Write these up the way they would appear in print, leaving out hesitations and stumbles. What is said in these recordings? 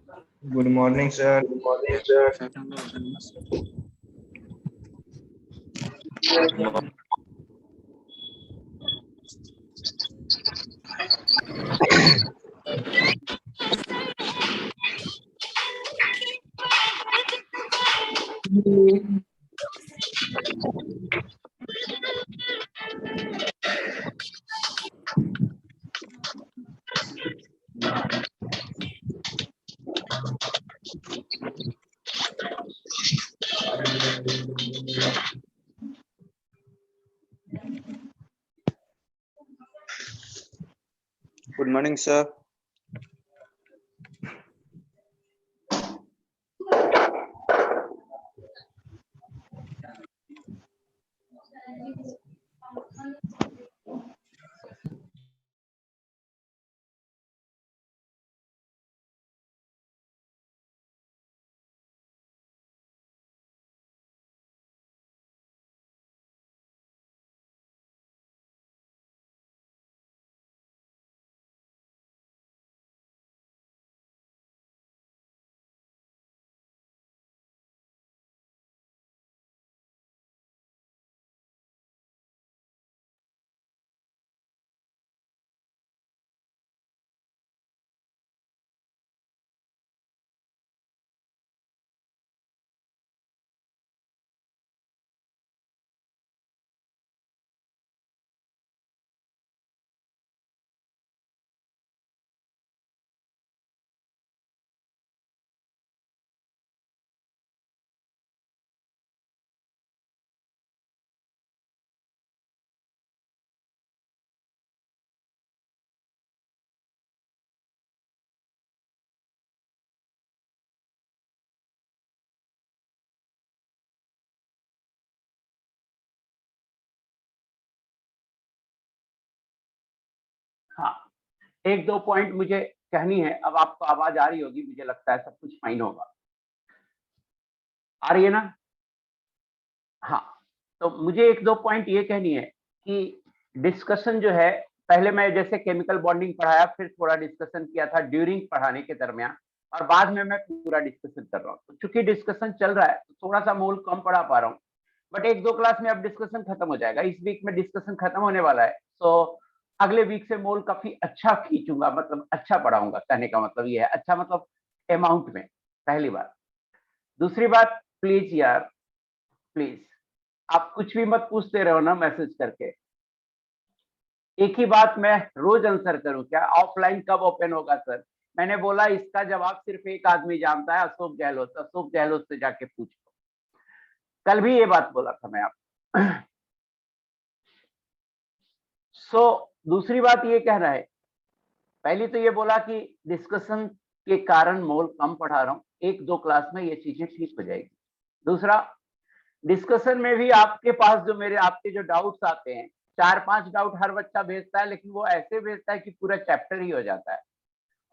Good morning, sir. Good morning, sir. Good morning, sir. हाँ, एक दो पॉइंट मुझे कहनी है। अब आपको आवाज आ रही होगी, मुझे लगता है सब कुछ फाइन होगा। आ रही है ना? हाँ, तो मुझे एक दो पॉइंट ये कहनी है कि डिस्कशन जो है, पहले मैं जैसे केमिकल बॉन्डिंग पढ़ाया, फिर थोड़ा डिस्कशन किया था ड्यूरिंग पढ़ाने के दरमियान, और बाद में मैं पूरा डिस्कशन कर रहा हूँ। तो चूंकि डिस्कशन चल रहा है तो थोड़ा सा मोल कम पढ़ा पा रहा हूँ, बट एक दो क्लास में अब डिस्कशन खत्म हो जाएगा। इस वीक में डिस्कशन खत्म होने वाला है, तो अगले वीक से मोल काफी अच्छा खींचूंगा, मतलब अच्छा पढ़ाऊंगा। कहने का मतलब ये है, अच्छा मतलब अमाउंट में, पहली बात। दूसरी बात, प्लीज यार, प्लीज आप कुछ भी मत पूछते रहो ना मैसेज करके। एक ही बात मैं रोज आंसर करूं क्या? ऑफलाइन कब ओपन होगा सर? मैंने बोला इसका जवाब सिर्फ एक आदमी जानता है, अशोक गहलोत। अशोक गहलोत से जाके पूछो। कल भी ये बात बोला था मैं आपको। दूसरी बात ये कह रहा है, पहली तो ये बोला कि डिस्कशन के कारण मोल कम पढ़ा रहा हूं, एक दो क्लास में ये चीजें ठीक हो जाएगी। दूसरा, डिस्कशन में भी आपके पास जो मेरे आपके जो डाउट्स आते हैं, 4-5 डाउट हर बच्चा भेजता है, लेकिन वो ऐसे भेजता है कि पूरा चैप्टर ही हो जाता है।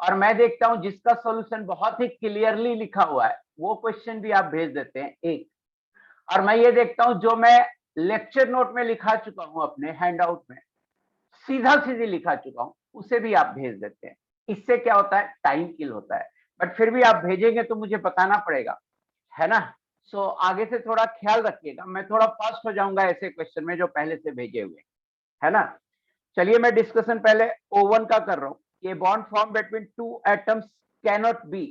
और मैं देखता हूं जिसका सॉल्यूशन बहुत ही क्लियरली लिखा हुआ है, वो क्वेश्चन भी आप भेज देते हैं एक। और मैं ये देखता हूं जो मैं लेक्चर नोट में लिखा चुका हूं, अपने हैंडआउट में सीधा सीधी लिखा चुका हूं, उसे भी आप भेज देते हैं। इससे क्या होता है? टाइम किल होता है। बट फिर भी आप भेजेंगे तो मुझे बताना पड़ेगा, है ना? आगे से थोड़ा ख्याल रखिएगा, मैं थोड़ा फास्ट हो जाऊंगा ऐसे क्वेश्चन में जो पहले से भेजे हुए, है ना? चलिए, मैं डिस्कशन पहले O1 का कर रहा हूं। ये bond form between two atoms cannot be.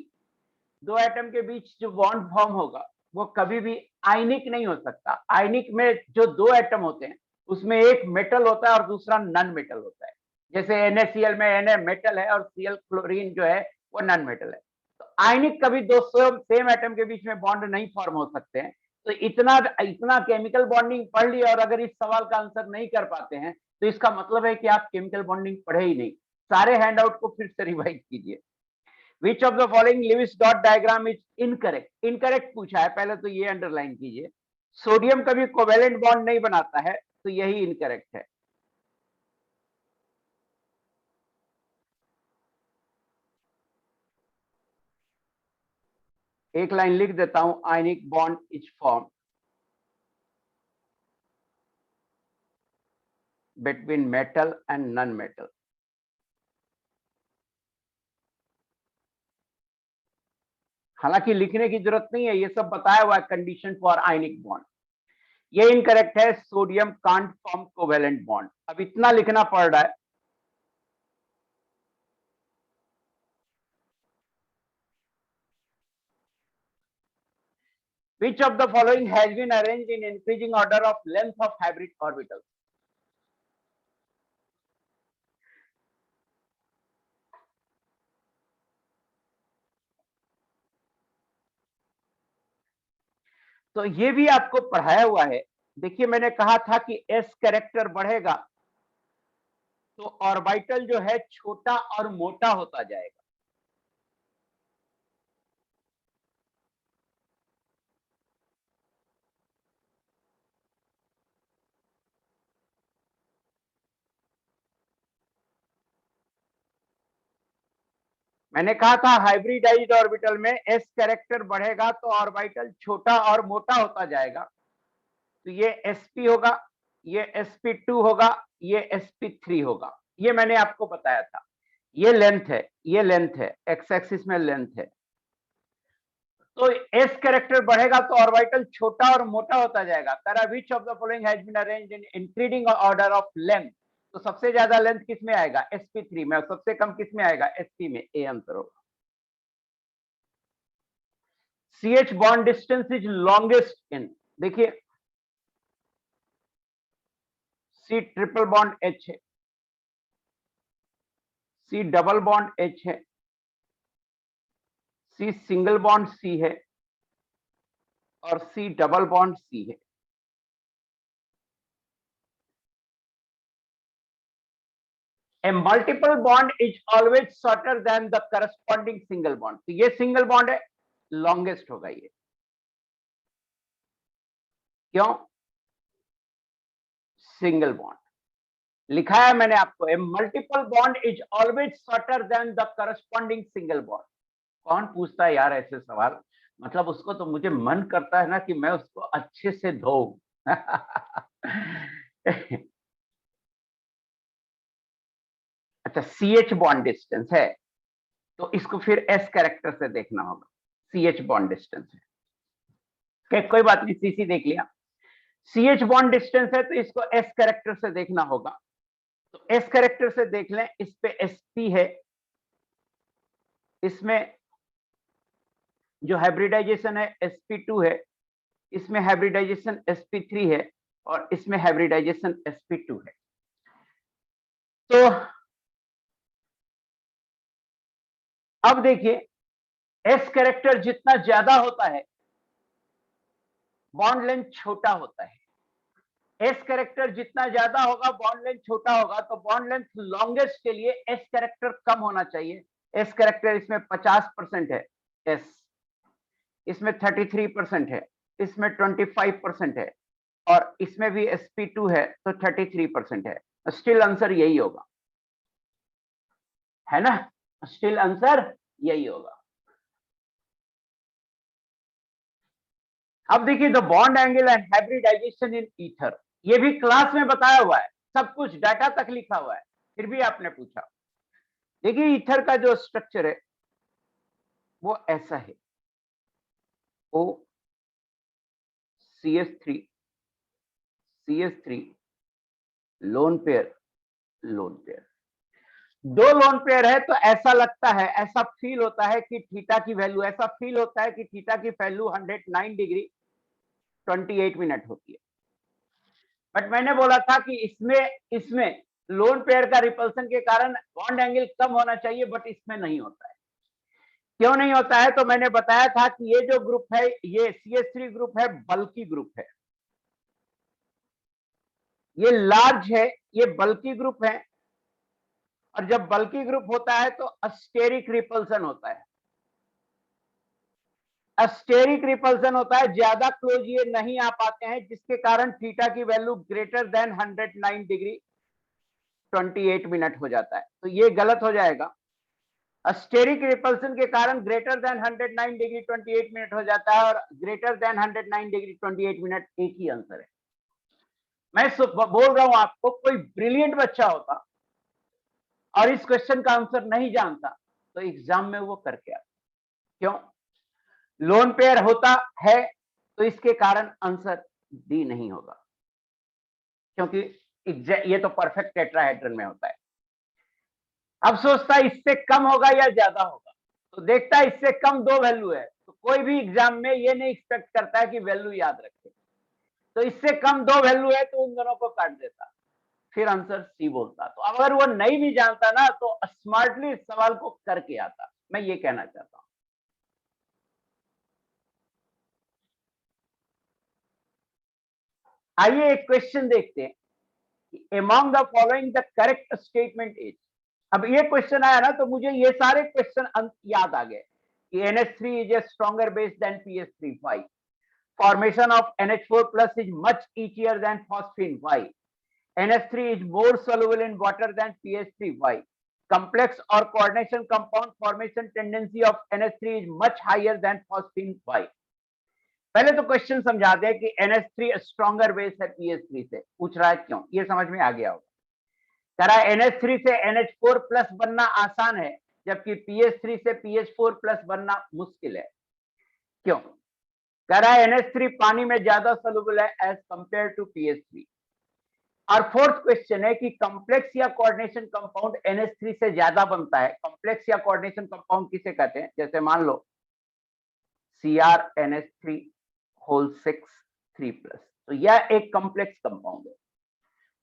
दो एटम के बीच जो बॉन्ड फॉर्म होगा वो कभी भी आयनिक नहीं हो सकता। आयनिक में जो दो एटम होते हैं उसमें एक मेटल होता है और दूसरा नॉन मेटल होता है। जैसे NaCl में Na मेटल है और Cl क्लोरीन जो है वो नॉन मेटल है। तो आयनिक कभी दो सेम एटम के बीच में बॉन्ड नहीं फॉर्म हो सकते हैं। तो इतना इतना केमिकल बॉन्डिंग पढ़ लिया और अगर इस सवाल का आंसर नहीं कर पाते हैं तो इसका मतलब है कि आप केमिकल बॉन्डिंग पढ़े ही नहीं। सारे हैंडआउट को फिर से रिवाइज कीजिए। विच of the following Lewis dot diagram is incorrect? Incorrect पूछा है, पहले तो ये अंडरलाइन कीजिए। सोडियम कभी कोवेलेंट बॉन्ड नहीं बनाता है, तो यही इनकरेक्ट है। एक लाइन लिख देता हूं, ionic bond is form between metal and non-metal. हालांकि लिखने की जरूरत नहीं है, ये सब बताया हुआ है कंडीशन फॉर आयनिक बॉन्ड। ये इनकरेक्ट है, sodium can't form covalent bond. अब इतना लिखना पड़ रहा है। Which of the following has been arranged in increasing order of length of hybrid orbitals? तो ये भी आपको पढ़ाया हुआ है। देखिए मैंने कहा था कि s कैरेक्टर बढ़ेगा तो ऑर्बिटल जो है छोटा और मोटा होता जाएगा। मैंने कहा था हाइब्रिडाइज्ड ऑर्बिटल में s कैरेक्टर बढ़ेगा तो ऑर्बिटल छोटा और मोटा होता जाएगा। तो ये sp होगा, ये sp2 होगा, ये sp3 होगा। ये मैंने आपको बताया था। ये लेंथ है, ये लेंथ है, एक्स एक्सिस में लेंथ है। तो s कैरेक्टर बढ़ेगा तो ऑर्बिटल छोटा और मोटा होता जाएगा। करा which of the following has been arranged in increasing order of length. तो सबसे ज्यादा लेंथ किस में आएगा? sp3 में। और सबसे कम किस में आएगा? sp में। ए आंसर होगा। CH bond distance is longest in, देखिए C ट्रिपल बॉन्ड H है, C डबल बॉन्ड H है, C सिंगल बॉन्ड C है और C डबल बॉन्ड C है। A multiple bond is always shorter than the corresponding single bond। तो ये single bond है, longest होगा ये। क्यों? सिंगल बॉन्ड लिखा है मैंने आपको। A multiple bond is always shorter than the corresponding single bond. कौन पूछता है यार ऐसे सवाल? मतलब उसको तो मुझे मन करता है ना कि मैं उसको अच्छे से धोऊं। अच्छा, CH बॉन्ड डिस्टेंस है तो इसको फिर S कैरेक्टर से देखना होगा। CH बॉन्ड डिस्टेंस है, कोई बात नहीं, CC देख लिया। CH बॉन्ड डिस्टेंस है तो इसको S कैरेक्टर से देखना होगा। तो S कैरेक्टर से देख लें, इस पे sp है, इसमें जो हाइब्रिडाइजेशन है sp2 है, इसमें हाइब्रिडाइजेशन sp3 है और इसमें हाइब्रिडाइजेशन sp2 है। तो अब देखिए S कैरेक्टर जितना ज्यादा होता है बॉन्ड लेंथ छोटा होता है। S कैरेक्टर जितना ज्यादा होगा बॉन्ड लेंथ छोटा होगा। तो बॉन्ड लेंथ लॉन्गेस्ट के लिए S कैरेक्टर कम होना चाहिए। S कैरेक्टर इसमें 50% है, S इसमें 33% है, इसमें 25% है और इसमें भी sp2 है तो 33% है। स्टिल आंसर यही होगा, है ना? स्टिल आंसर यही होगा। अब देखिए the bond angle and hybridization in ether, ये भी क्लास में बताया हुआ है, सब कुछ डाटा तक लिखा हुआ है, फिर भी आपने पूछा। देखिए ईथर का जो स्ट्रक्चर है वो ऐसा है, O CH3 CH3 lone pair lone pair. दो लोन पेयर है तो ऐसा लगता है, ऐसा फील होता है कि थीटा की वैल्यू, ऐसा फील होता है कि थीटा की वैल्यू 109 डिग्री 28 मिनट होती है। बट मैंने बोला था कि इसमें लोन पेयर का रिपल्सन के कारण बॉन्ड एंगल कम होना चाहिए, बट इसमें नहीं होता है। क्यों नहीं होता है? तो मैंने बताया था कि ये जो ग्रुप है, ये CH3 ग्रुप है, बल्की ग्रुप है, ये लार्ज है, ये बल्की ग्रुप है। और जब बल्की ग्रुप होता है तो अस्टेरिक रिपल्सन होता है। अस्टेरिक रिपल्सन होता है, ज्यादा क्लोज ये नहीं आ पाते हैं, जिसके कारण थीटा की value greater than 109 degree 28 minute हो जाता है। तो ये गलत हो जाएगा। अस्टेरिक रिपल्सन के कारण ग्रेटर देन 109 डिग्री 28 मिनट हो जाता है और ग्रेटर देन 109 डिग्री 28 मिनट एक ही आंसर है। मैं बोल रहा हूं आपको, कोई ब्रिलियंट बच्चा होता और इस क्वेश्चन का आंसर नहीं जानता तो एग्जाम में वो करके आता। क्यों? लोन पेयर होता है तो इसके कारण आंसर डी नहीं होगा, क्योंकि ये तो परफेक्ट टेट्राहेड्रन में होता है। अब सोचता है इससे कम होगा या ज्यादा होगा, तो देखता है इससे कम 2 वैल्यू है, तो कोई भी एग्जाम में ये नहीं एक्सपेक्ट करता है कि वैल्यू याद रखे, तो इससे कम 2 वैल्यू है तो उन दोनों को काट देता, फिर आंसर सी बोलता। तो अगर वो नहीं भी जानता ना तो स्मार्टली इस सवाल को करके आता, मैं ये कहना चाहता हूं। आइए एक क्वेश्चन देखते हैं, among the following the correct statement is। अब ये क्वेश्चन आया ना तो मुझे ये सारे क्वेश्चन याद आ गए कि NH3 is a stronger base than PH3, why? Formation of NH4 plus is much easier than phosphine, why? NH3 is more soluble in water than PH3, why? Complex or coordination compound formation tendency of NH3 is much higher than phosphine, why? पहले तो question समझा दे कि NH3 stronger base है PH3 से, पूछ रहा है क्यों, ये समझ में आ गया होगा। कह रहा है NH3 से NH4 प्लस बनना आसान है, जबकि PH3 से PH4 प्लस बनना मुश्किल है, क्यों? कह रहा है NH3 पानी में ज्यादा सोलुबल है एज कंपेयर टू PH3। और फोर्थ क्वेश्चन है कि कॉम्प्लेक्स या कोऑर्डिनेशन कंपाउंड NH3 से ज्यादा बनता है। कॉम्प्लेक्स या कोऑर्डिनेशन कंपाउंड किसे कहते हैं? जैसे मान लो CrNH3 होल 6 3 प्लस, तो यह एक कॉम्प्लेक्स कंपाउंड है,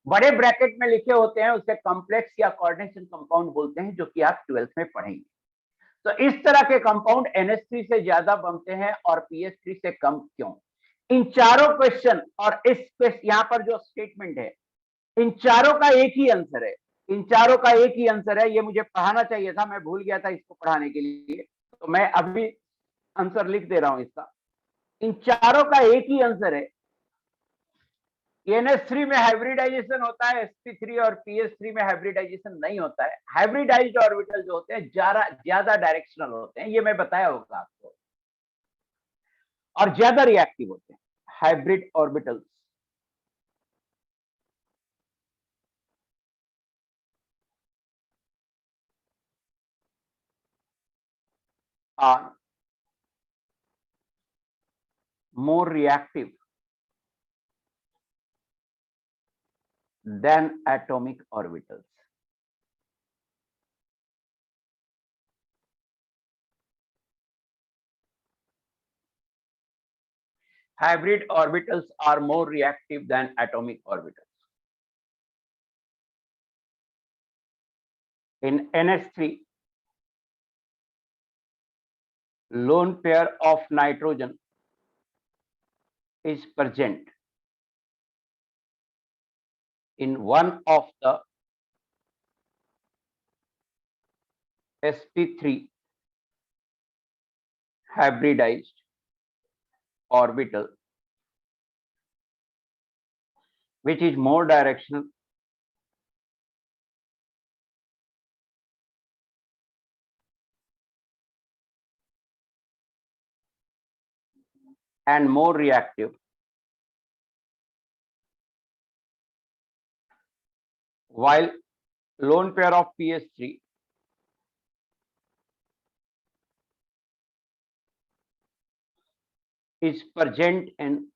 बड़े ब्रैकेट में लिखे होते हैं, उसे कॉम्प्लेक्स या कोऑर्डिनेशन कंपाउंड बोलते हैं, जो कि आप 12th में पढ़ेंगे। तो इस तरह के कंपाउंड NH3 से ज्यादा बनते हैं और PH3 से कम क्यों? इन चारों क्वेश्चन और इस यहाँ पर जो स्टेटमेंट है, इन चारों का एक ही आंसर है, इन चारों का एक ही आंसर है। ये मुझे पढ़ाना चाहिए था, मैं भूल गया था इसको पढ़ाने के लिए, तो मैं अभी आंसर लिख दे रहा हूं इसका। इन चारों का एक ही आंसर है, NH3 में हाइब्रिडाइजेशन होता है sp3 और PH3 में हाइब्रिडाइजेशन नहीं होता है। हाइब्रिडाइज्ड ऑर्बिटल जो होते हैं ज्यादा डायरेक्शनल होते हैं, ये मैं बताया होगा आपको, और ज्यादा रिएक्टिव होते हैं hybrid orbitals. Are more reactive than atomic orbitals। Hybrid orbitals are more reactive than atomic orbitals. In NH3, lone pair of nitrogen is present in one of the sp3 hybridized orbital, which is more directional and more reactive while lone pair of PH3 is present in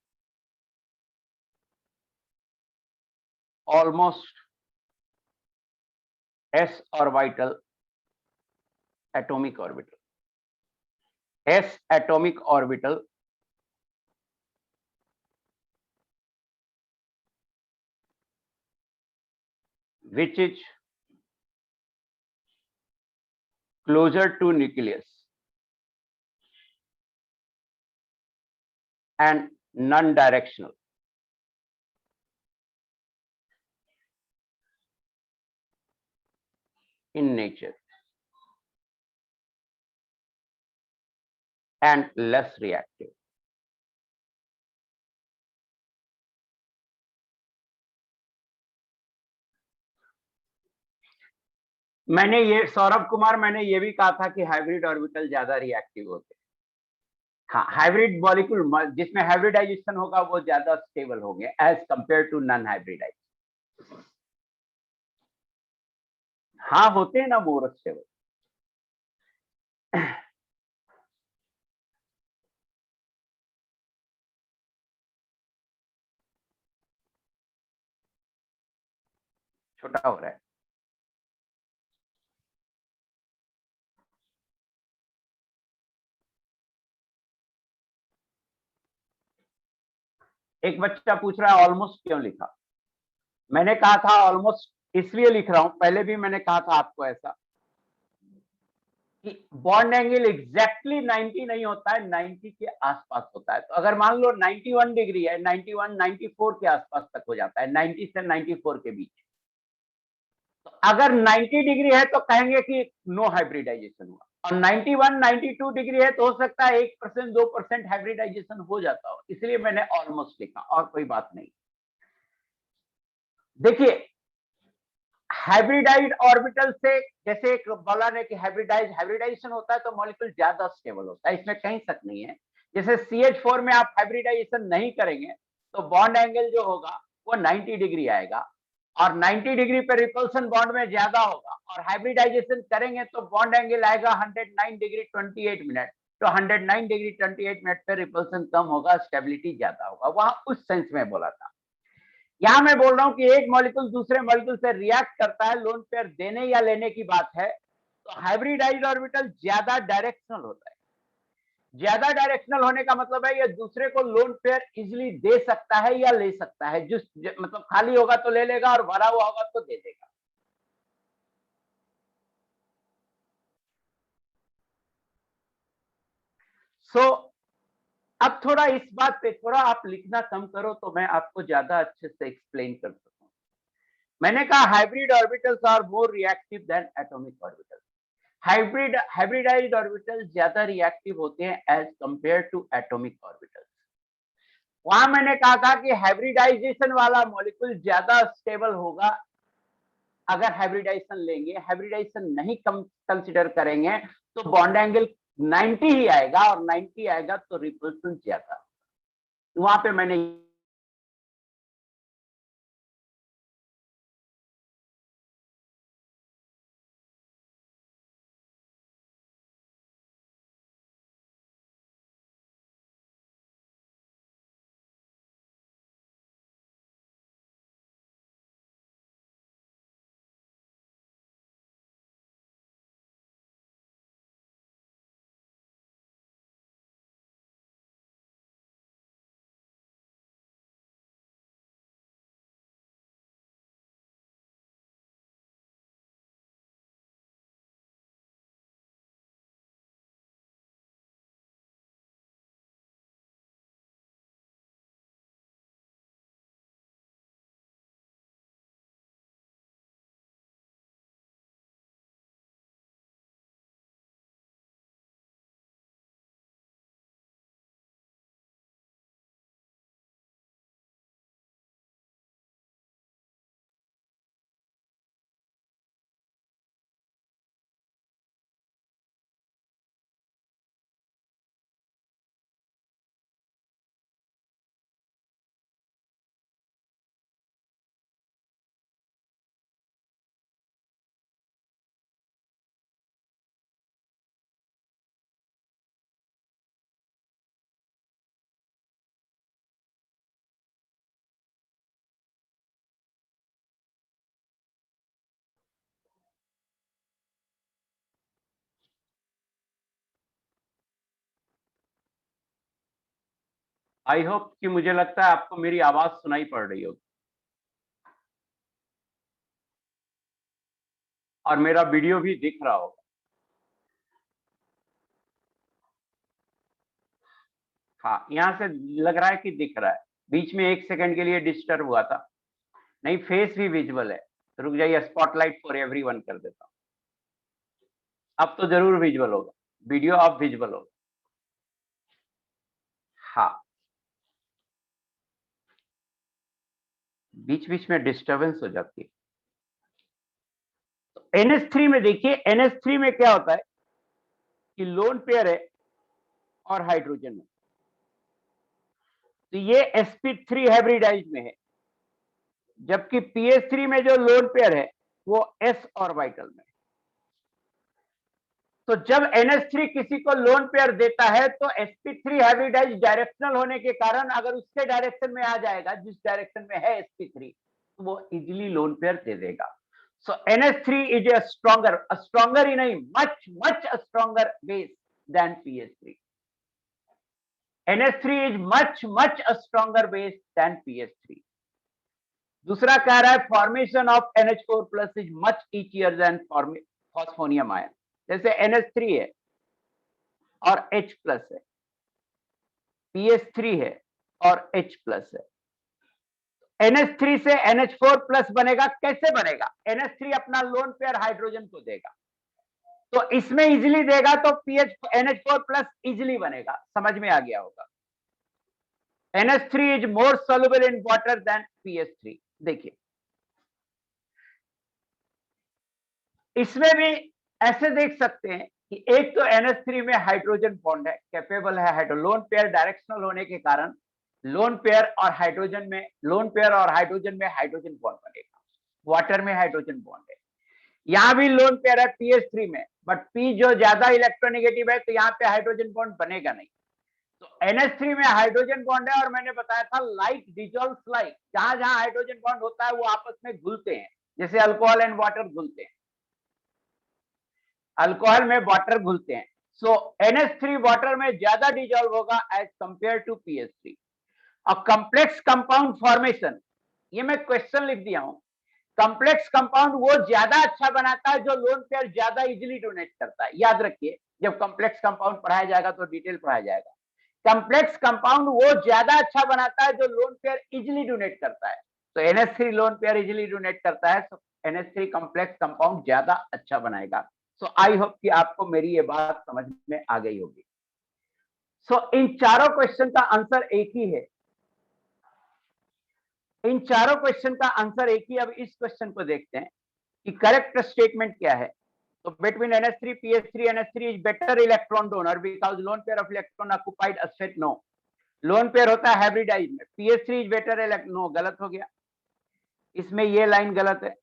almost s orbital atomic orbital, s atomic orbital which is closer to nucleus and non-directional in nature and less reactive। मैंने ये सौरभ कुमार, मैंने ये भी कहा था कि hybrid orbital ज्यादा reactive होते हैं। हाँ, हाइब्रिड मॉलिक्यूल जिसमें हाइब्रिडाइजेशन होगा वो ज्यादा स्टेबल होंगे as compare to non hybridize. हाँ, होते हैं ना मोर स्टेबल। छोटा हो रहा है। एक बच्चा पूछ रहा है ऑलमोस्ट क्यों लिखा। मैंने कहा था ऑलमोस्ट इसलिए लिख रहा हूं, पहले भी मैंने कहा था आपको ऐसा कि बॉन्ड एंगल एग्जैक्टली 90 नहीं होता है, 90 के आसपास होता है। तो अगर मान लो 91 डिग्री है, 91 94 के आसपास तक हो जाता है, 90 से 94 के बीच। तो अगर 90 डिग्री है तो कहेंगे कि नो हाइब्रिडाइजेशन हुआ, और 91 92 डिग्री है तो हो सकता है 1% 2% हाइब्रिडाइजेशन हो जाता हो, इसलिए मैंने ऑलमोस्ट लिखा, और कोई बात नहीं। देखिए हाइब्रिडाइज ऑर्बिटल से, जैसे एक बोला ने कि हाइब्रिडाइजेशन होता है तो मॉलिक्यूल ज्यादा स्टेबल होता है, इसमें कहीं शक नहीं है। जैसे CH4 में आप हाइब्रिडाइजेशन नहीं करेंगे तो बॉन्ड एंगल जो होगा वो 90 डिग्री आएगा, और 90 डिग्री पे रिपल्सन बॉन्ड में ज्यादा होगा, और हाइब्रिडाइजेशन करेंगे तो बॉन्ड एंगल आएगा 109 डिग्री 28 मिनट। तो 109 डिग्री 28 मिनट पे रिपल्सन कम होगा, स्टेबिलिटी ज्यादा होगा, वहां उस सेंस में बोला था। यहां मैं बोल रहा हूं कि एक मॉलिक्यूल दूसरे मॉलिक्यूल से रिएक्ट करता है, लोन पेयर देने या लेने की बात है, तो हाइब्रिडाइज्ड ऑर्बिटल ज्यादा डायरेक्शनल होता है। ज्यादा डायरेक्शनल होने का मतलब है ये दूसरे को लोन पेयर इजिली दे सकता है या ले सकता है, जिस मतलब खाली होगा तो ले लेगा और भरा हुआ होगा तो दे देगा। अब थोड़ा इस बात पे थोड़ा आप लिखना कम करो तो मैं आपको ज्यादा अच्छे से एक्सप्लेन कर सकूं। मैंने कहा hybrid orbitals are more reactive than atomic orbitals. Hybridized orbital ज्यादा रिएक्टिव होते हैं as compare to atomic orbitals. वहां मैंने कहा था कि हाइब्रिडाइजेशन वाला मॉलिक्यूल ज्यादा स्टेबल होगा अगर हाइब्रिडाइजेशन लेंगे, हाइब्रिडाइजेशन नहीं कंसिडर करेंगे तो बॉन्ड एंगल 90 ही आएगा, और 90 आएगा तो रिपल्सन ज्यादा। वहां पे मैंने आई होप कि मुझे लगता है आपको मेरी आवाज सुनाई पड़ रही होगी और मेरा वीडियो भी दिख रहा होगा। हाँ, यहां से लग रहा है कि दिख रहा है, बीच में 1 सेकंड के लिए डिस्टर्ब हुआ था। नहीं, फेस भी विजुअल है। रुक जाइए, स्पॉटलाइट फॉर एवरीवन कर देता हूं। अब तो जरूर विजुअल होगा, वीडियो अब विजुअल होगा। हाँ, बीच बीच में डिस्टरबेंस हो जाती है। तो NH3 में देखिए, NH3 में क्या होता है कि लोन पेयर है और हाइड्रोजन है, तो ये sp3 हाइब्रिडाइज में है, जबकि PH3 में जो लोन पेयर है वो s ऑर्बिटल में। तो जब NH3 किसी को लोन पेयर देता है तो sp3 हाइब्रिडाइज डायरेक्शनल होने के कारण अगर उसके डायरेक्शन में आ जाएगा, जिस डायरेक्शन में है sp3, वो इजिली लोन पेयर दे देगा। सो NH3 इज a stronger ही नहीं, much stronger base than PH3. NH3 is much a stronger base than PH3. दूसरा कह रहा है formation of NH4 plus is much easier than phosphonium ion. जैसे NH3 है और H plus है, PH3 है और H प्लस है, NH3 से NH4 प्लस बनेगा। कैसे बनेगा? NH3 अपना लोन पेयर हाइड्रोजन को देगा, तो इसमें इजिली देगा तो NH4 प्लस इजिली बनेगा। समझ में आ गया होगा। NH3 is more soluble in water than PH3। देखिए इसमें भी ऐसे देख सकते हैं कि एक तो NH3 में हाइड्रोजन बॉन्ड है, कैपेबल है लोन पेयर डायरेक्शनल होने के कारण लोन पेयर और हाइड्रोजन में हाइड्रोजन बॉन्ड बनेगा। वाटर में हाइड्रोजन बॉन्ड है, यहां भी लोन पेयर है PH3 में, बट P जो ज्यादा इलेक्ट्रोनेगेटिव है तो यहाँ पे हाइड्रोजन बॉन्ड बनेगा नहीं। तो NH3 में हाइड्रोजन बॉन्ड है और मैंने बताया था लाइक डिजॉल्व्स लाइक, जहां जहां हाइड्रोजन बॉन्ड होता है वो आपस में घुलते हैं, जैसे अल्कोहल एंड वाटर घुलते हैं, अल्कोहल में वाटर घुलते हैं। सो NH3 वाटर में ज्यादा डिजॉल्व होगा एज कंपेयर टू PH3। और कॉम्प्लेक्स कंपाउंड फॉर्मेशन, ये मैं क्वेश्चन लिख दिया हूं, कॉम्प्लेक्स कंपाउंड वो ज्यादा अच्छा बनाता है जो लोन पेयर ज्यादा इजीली डोनेट करता है। याद रखिए, जब कॉम्प्लेक्स कंपाउंड पढ़ाया जाएगा तो डिटेल पढ़ाया जाएगा। कॉम्प्लेक्स कंपाउंड वो ज्यादा अच्छा बनाता है जो लोन पेयर इजीली डोनेट करता है। तो NH3 lone pair easily donate करता है, तो NH3 कॉम्प्लेक्स कंपाउंड ज्यादा अच्छा बनाएगा। सो आई होप कि आपको मेरी ये बात समझ में आ गई होगी। सो इन चारों क्वेश्चन का आंसर एक ही है, इन चारों क्वेश्चन का आंसर एक ही। अब इस क्वेश्चन को देखते हैं कि करेक्ट स्टेटमेंट क्या है। तो between NH3 PH3 NH3 is better electron donor because lone pair of electron occupied asset no, lone pair होता है हाइब्रिडाइज में। PH3 is better electron, no गलत हो गया, इसमें ये लाइन गलत है,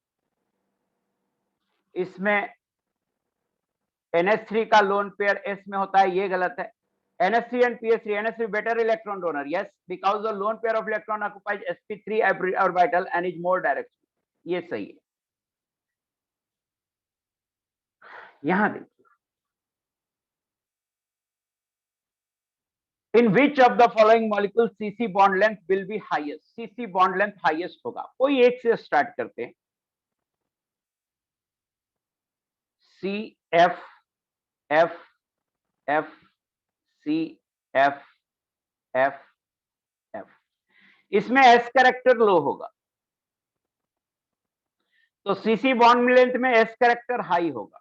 इसमें NH3 का लोन पेयर S में होता है, ये गलत है। NH3 and PH3, NH3 better electron donor, yes, because the lone pair of electron occupies sp3 orbital and is more direction, ये सही है। यहां देखिए, in which of the following molecules CC bond length will be highest, CC bond length highest होगा। कोई एक से start करते हैं, C F F F C F F F, इसमें S कैरेक्टर लो होगा, तो CC बॉन्ड लेंथ में S कैरेक्टर हाई होगा,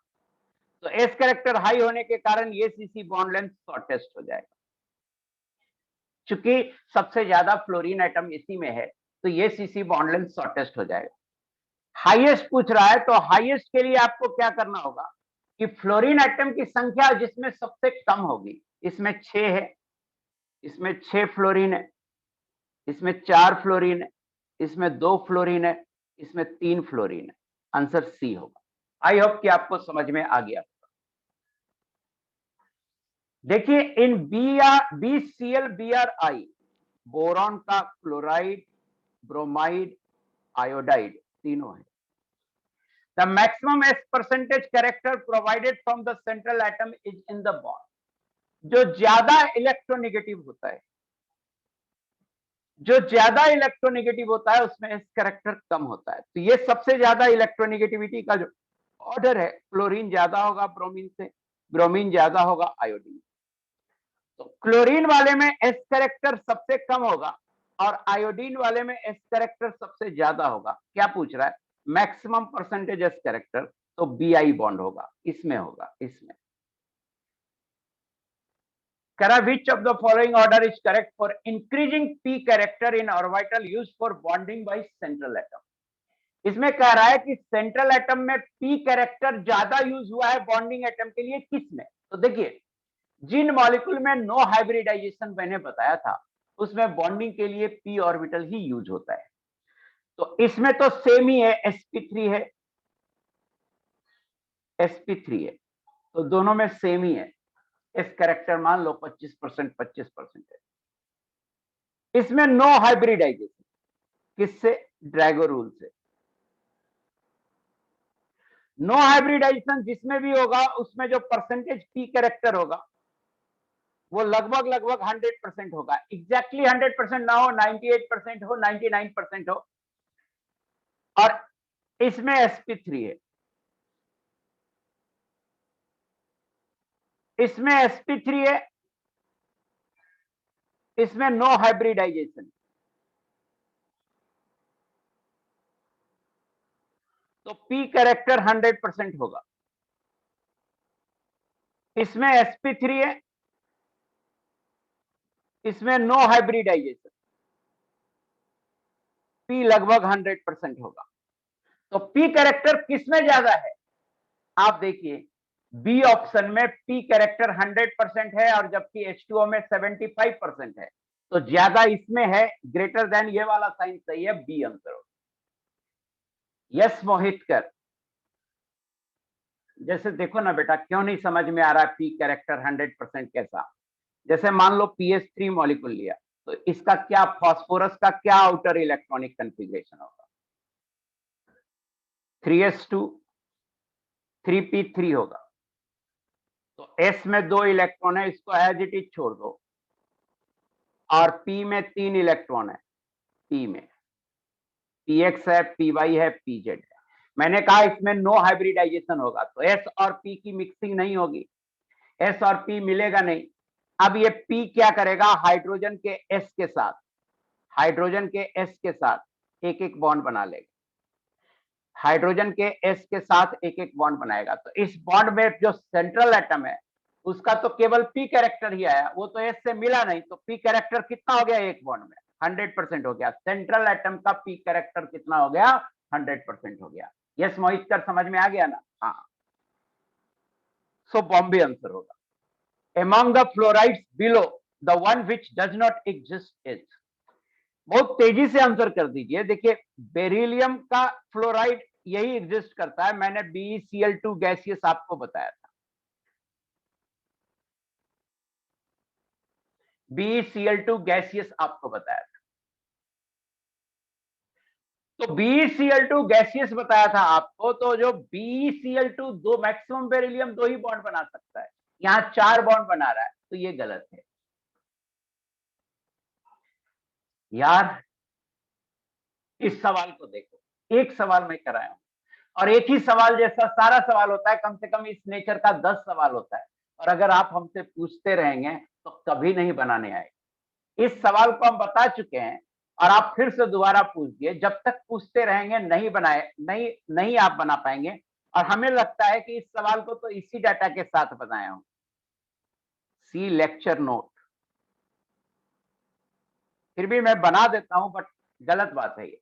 तो S कैरेक्टर हाई होने के कारण ये CC बॉन्ड लेंथ शॉर्टेस्ट हो जाएगा। चूंकि सबसे ज्यादा फ्लोरीन एटम इसी में है तो ये CC बॉन्ड लेंथ शॉर्टेस्ट हो जाएगा। हाईएस्ट पूछ रहा है तो हाईएस्ट के लिए आपको क्या करना होगा कि फ्लोरीन एटम की संख्या जिसमें सबसे कम होगी, इसमें 6 है, इसमें 6 फ्लोरीन है, इसमें 4 फ्लोरीन है, इसमें 2 फ्लोरीन है, इसमें 3 फ्लोरीन है। आंसर सी होगा। आई होप कि आपको समझ में आ गया। देखिए इन BCl-BrI बोरॉन का क्लोराइड, ब्रोमाइड, आयोडाइड तीनों है। The maximum S percentage character provided from the central atom is in the bond. जो ज्यादा इलेक्ट्रोनेगेटिव होता है, जो ज्यादा इलेक्ट्रोनेगेटिव होता है उसमें S कैरेक्टर कम होता है। तो ये सबसे ज्यादा इलेक्ट्रोनेगेटिविटी का जो ऑर्डर है, क्लोरीन ज्यादा होगा ब्रोमीन से, ब्रोमीन ज्यादा होगा आयोडीन। तो क्लोरीन वाले में S कैरेक्टर सबसे कम होगा और आयोडीन वाले में S कैरेक्टर सबसे ज्यादा होगा। क्या पूछ रहा है? मैक्सिमम परसेंटेज S कैरेक्टर, तो BI बॉन्ड होगा, इसमें होगा, इसमें। करा which of the following order is correct for increasing P character in orbital used for bonding by central atom? इसमें कह रहा है कि सेंट्रल एटम में P कैरेक्टर ज्यादा यूज हुआ है बॉन्डिंग एटम के लिए, किसमें? तो देखिए जिन मॉलिक्यूल में नो हाइब्रिडाइजेशन मैंने बताया था उसमें बॉन्डिंग के लिए P ऑर्बिटल ही यूज होता है। तो इसमें तो सेम ही है, sp3 है, sp3 है, तो दोनों में सेम ही है। S कैरेक्टर मान लो 25% है। इसमें नो हाइब्रिडाइजेशन, किससे? ड्रैगो रूल से। नो हाइब्रिडाइजेशन जिसमें भी होगा उसमें जो परसेंटेज पी कैरेक्टर होगा वो लगभग 100% होगा। एग्जैक्टली 100% ना हो, 98% हो, 99% हो। और इसमें sp3 है, इसमें sp3 है, इसमें नो हाइब्रिडाइजेशन, तो पी कैरेक्टर 100% होगा। इसमें sp3 है, इसमें नो हाइब्रिडाइजेशन, पी लगभग 100% होगा। तो पी कैरेक्टर किसमें ज्यादा है? आप देखिए बी ऑप्शन में पी कैरेक्टर 100% है और जबकि H2O में 75% है, तो ज्यादा इसमें है, ग्रेटर देन ये वाला साइन सही है, बी आंसर होगा। यस मोहितकर, जैसे देखो ना बेटा, क्यों नहीं समझ में आ रहा पी कैरेक्टर 100% कैसा? जैसे मान लो PS3 मॉलिक्यूल लिया, तो इसका क्या, फास्फोरस का क्या आउटर इलेक्ट्रॉनिक कन्फिग्रेशन होगा? 3s2 3p3 होगा। तो S में 2 इलेक्ट्रॉन है, इसको एज इट इज छोड़ दो, और P में 3 इलेक्ट्रॉन है, P में PX है, PY है, PZ है। मैंने कहा इसमें नो हाइब्रिडाइजेशन होगा, तो S और P की मिक्सिंग नहीं होगी, S और P मिलेगा नहीं। अब ये P क्या करेगा, हाइड्रोजन के S के साथ, हाइड्रोजन के S के साथ एक एक बॉन्ड बना लेगा, हाइड्रोजन के S के साथ एक एक बॉन्ड बनाएगा। तो इस बॉन्ड में जो सेंट्रल एटम है उसका तो केवल P कैरेक्टर ही आया, वो तो S से मिला नहीं, तो P कैरेक्टर कितना हो गया एक बॉन्ड में? 100% हो गया। सेंट्रल एटम का P कैरेक्टर कितना हो गया? 100% हो गया। यस मोहित कर, समझ में आ गया ना? हाँ, सो बॉम्बे आंसर होगा। among the fluorides below the one which does not exist is, बहुत तेजी से आंसर कर दीजिए। देखिए बेरिलियम का फ्लोराइड यही एग्जिस्ट करता है, मैंने BeCl2 गैसियस आपको बताया था, BeCl2 गैसियस आपको बताया था। तो BeCl2 गैसियस बताया था आपको, तो जो BeCl2 दो मैक्सिमम बेरिलियम 2 ही बॉन्ड बना सकता है, यहां 4 बॉन्ड बना रहा है, तो ये गलत है यार। इस सवाल को देखो, एक सवाल मैं कराया हूं, और एक ही सवाल जैसा सारा सवाल होता है, कम से कम इस नेचर का 10 सवाल होता है, और अगर आप हमसे पूछते रहेंगे तो कभी नहीं बनाने आएगा। इस सवाल को हम बता चुके हैं और आप फिर से दोबारा पूछिए, जब तक पूछते रहेंगे नहीं आप बना पाएंगे। और हमें लगता है कि इस सवाल को तो इसी डाटा के साथ बनाया हूं, सी लेक्चर नोट। फिर भी मैं बना देता हूं, बट गलत बात है ये।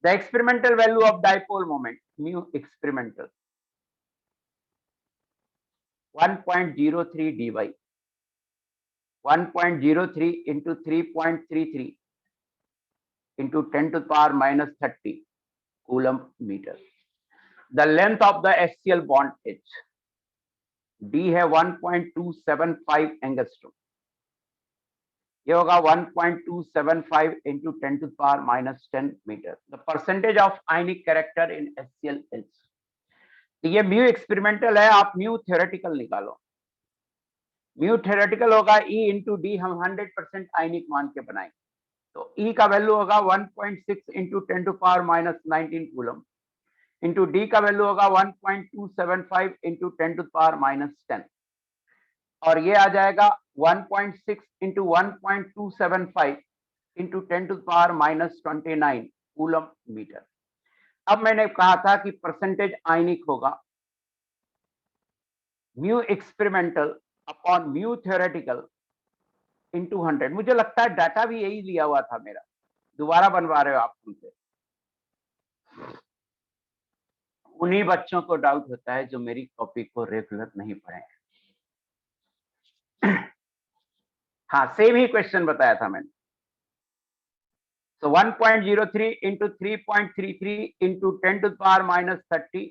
The experimental value of dipole moment, mu experimental 1.03 dy, 1.03 into 3.33 into 10 to the power minus 30 coulomb meter. The length of the axial bond H, D है 1.275 एंगस्ट्रोम, ये होगा 1.275 into 10 to the power minus 10 मीटर। The percentage of ionic character in HCl is, ये mu experimental है, आप mu theoretical निकालो। Mu theoretical होगा E into D, हम 100% आयनिक मान के बनाएंगे, तो E का वैल्यू होगा 1.6 into 10 to power minus 19 coulomb, into D का वैल्यू होगा 1.275 इंटू 10 टू पावर माइनस 10, और ये आ जाएगा 1.6 into 1.275 into 10 to power minus 29 coulomb metre. अब मैंने कहा था कि परसेंटेज आयनिक होगा mu experimental upon mu theoretical into 100। मुझे लगता है डाटा भी यही लिया हुआ था मेरा, दोबारा बनवा रहे हो आप हमसे। उन्हीं बच्चों को डाउट होता है जो मेरी कॉपी को रेगुलर नहीं पढ़े। हाँ, सेम ही क्वेश्चन बताया था मैंने। So 1.03 into 3.33 into 10 to the power minus 30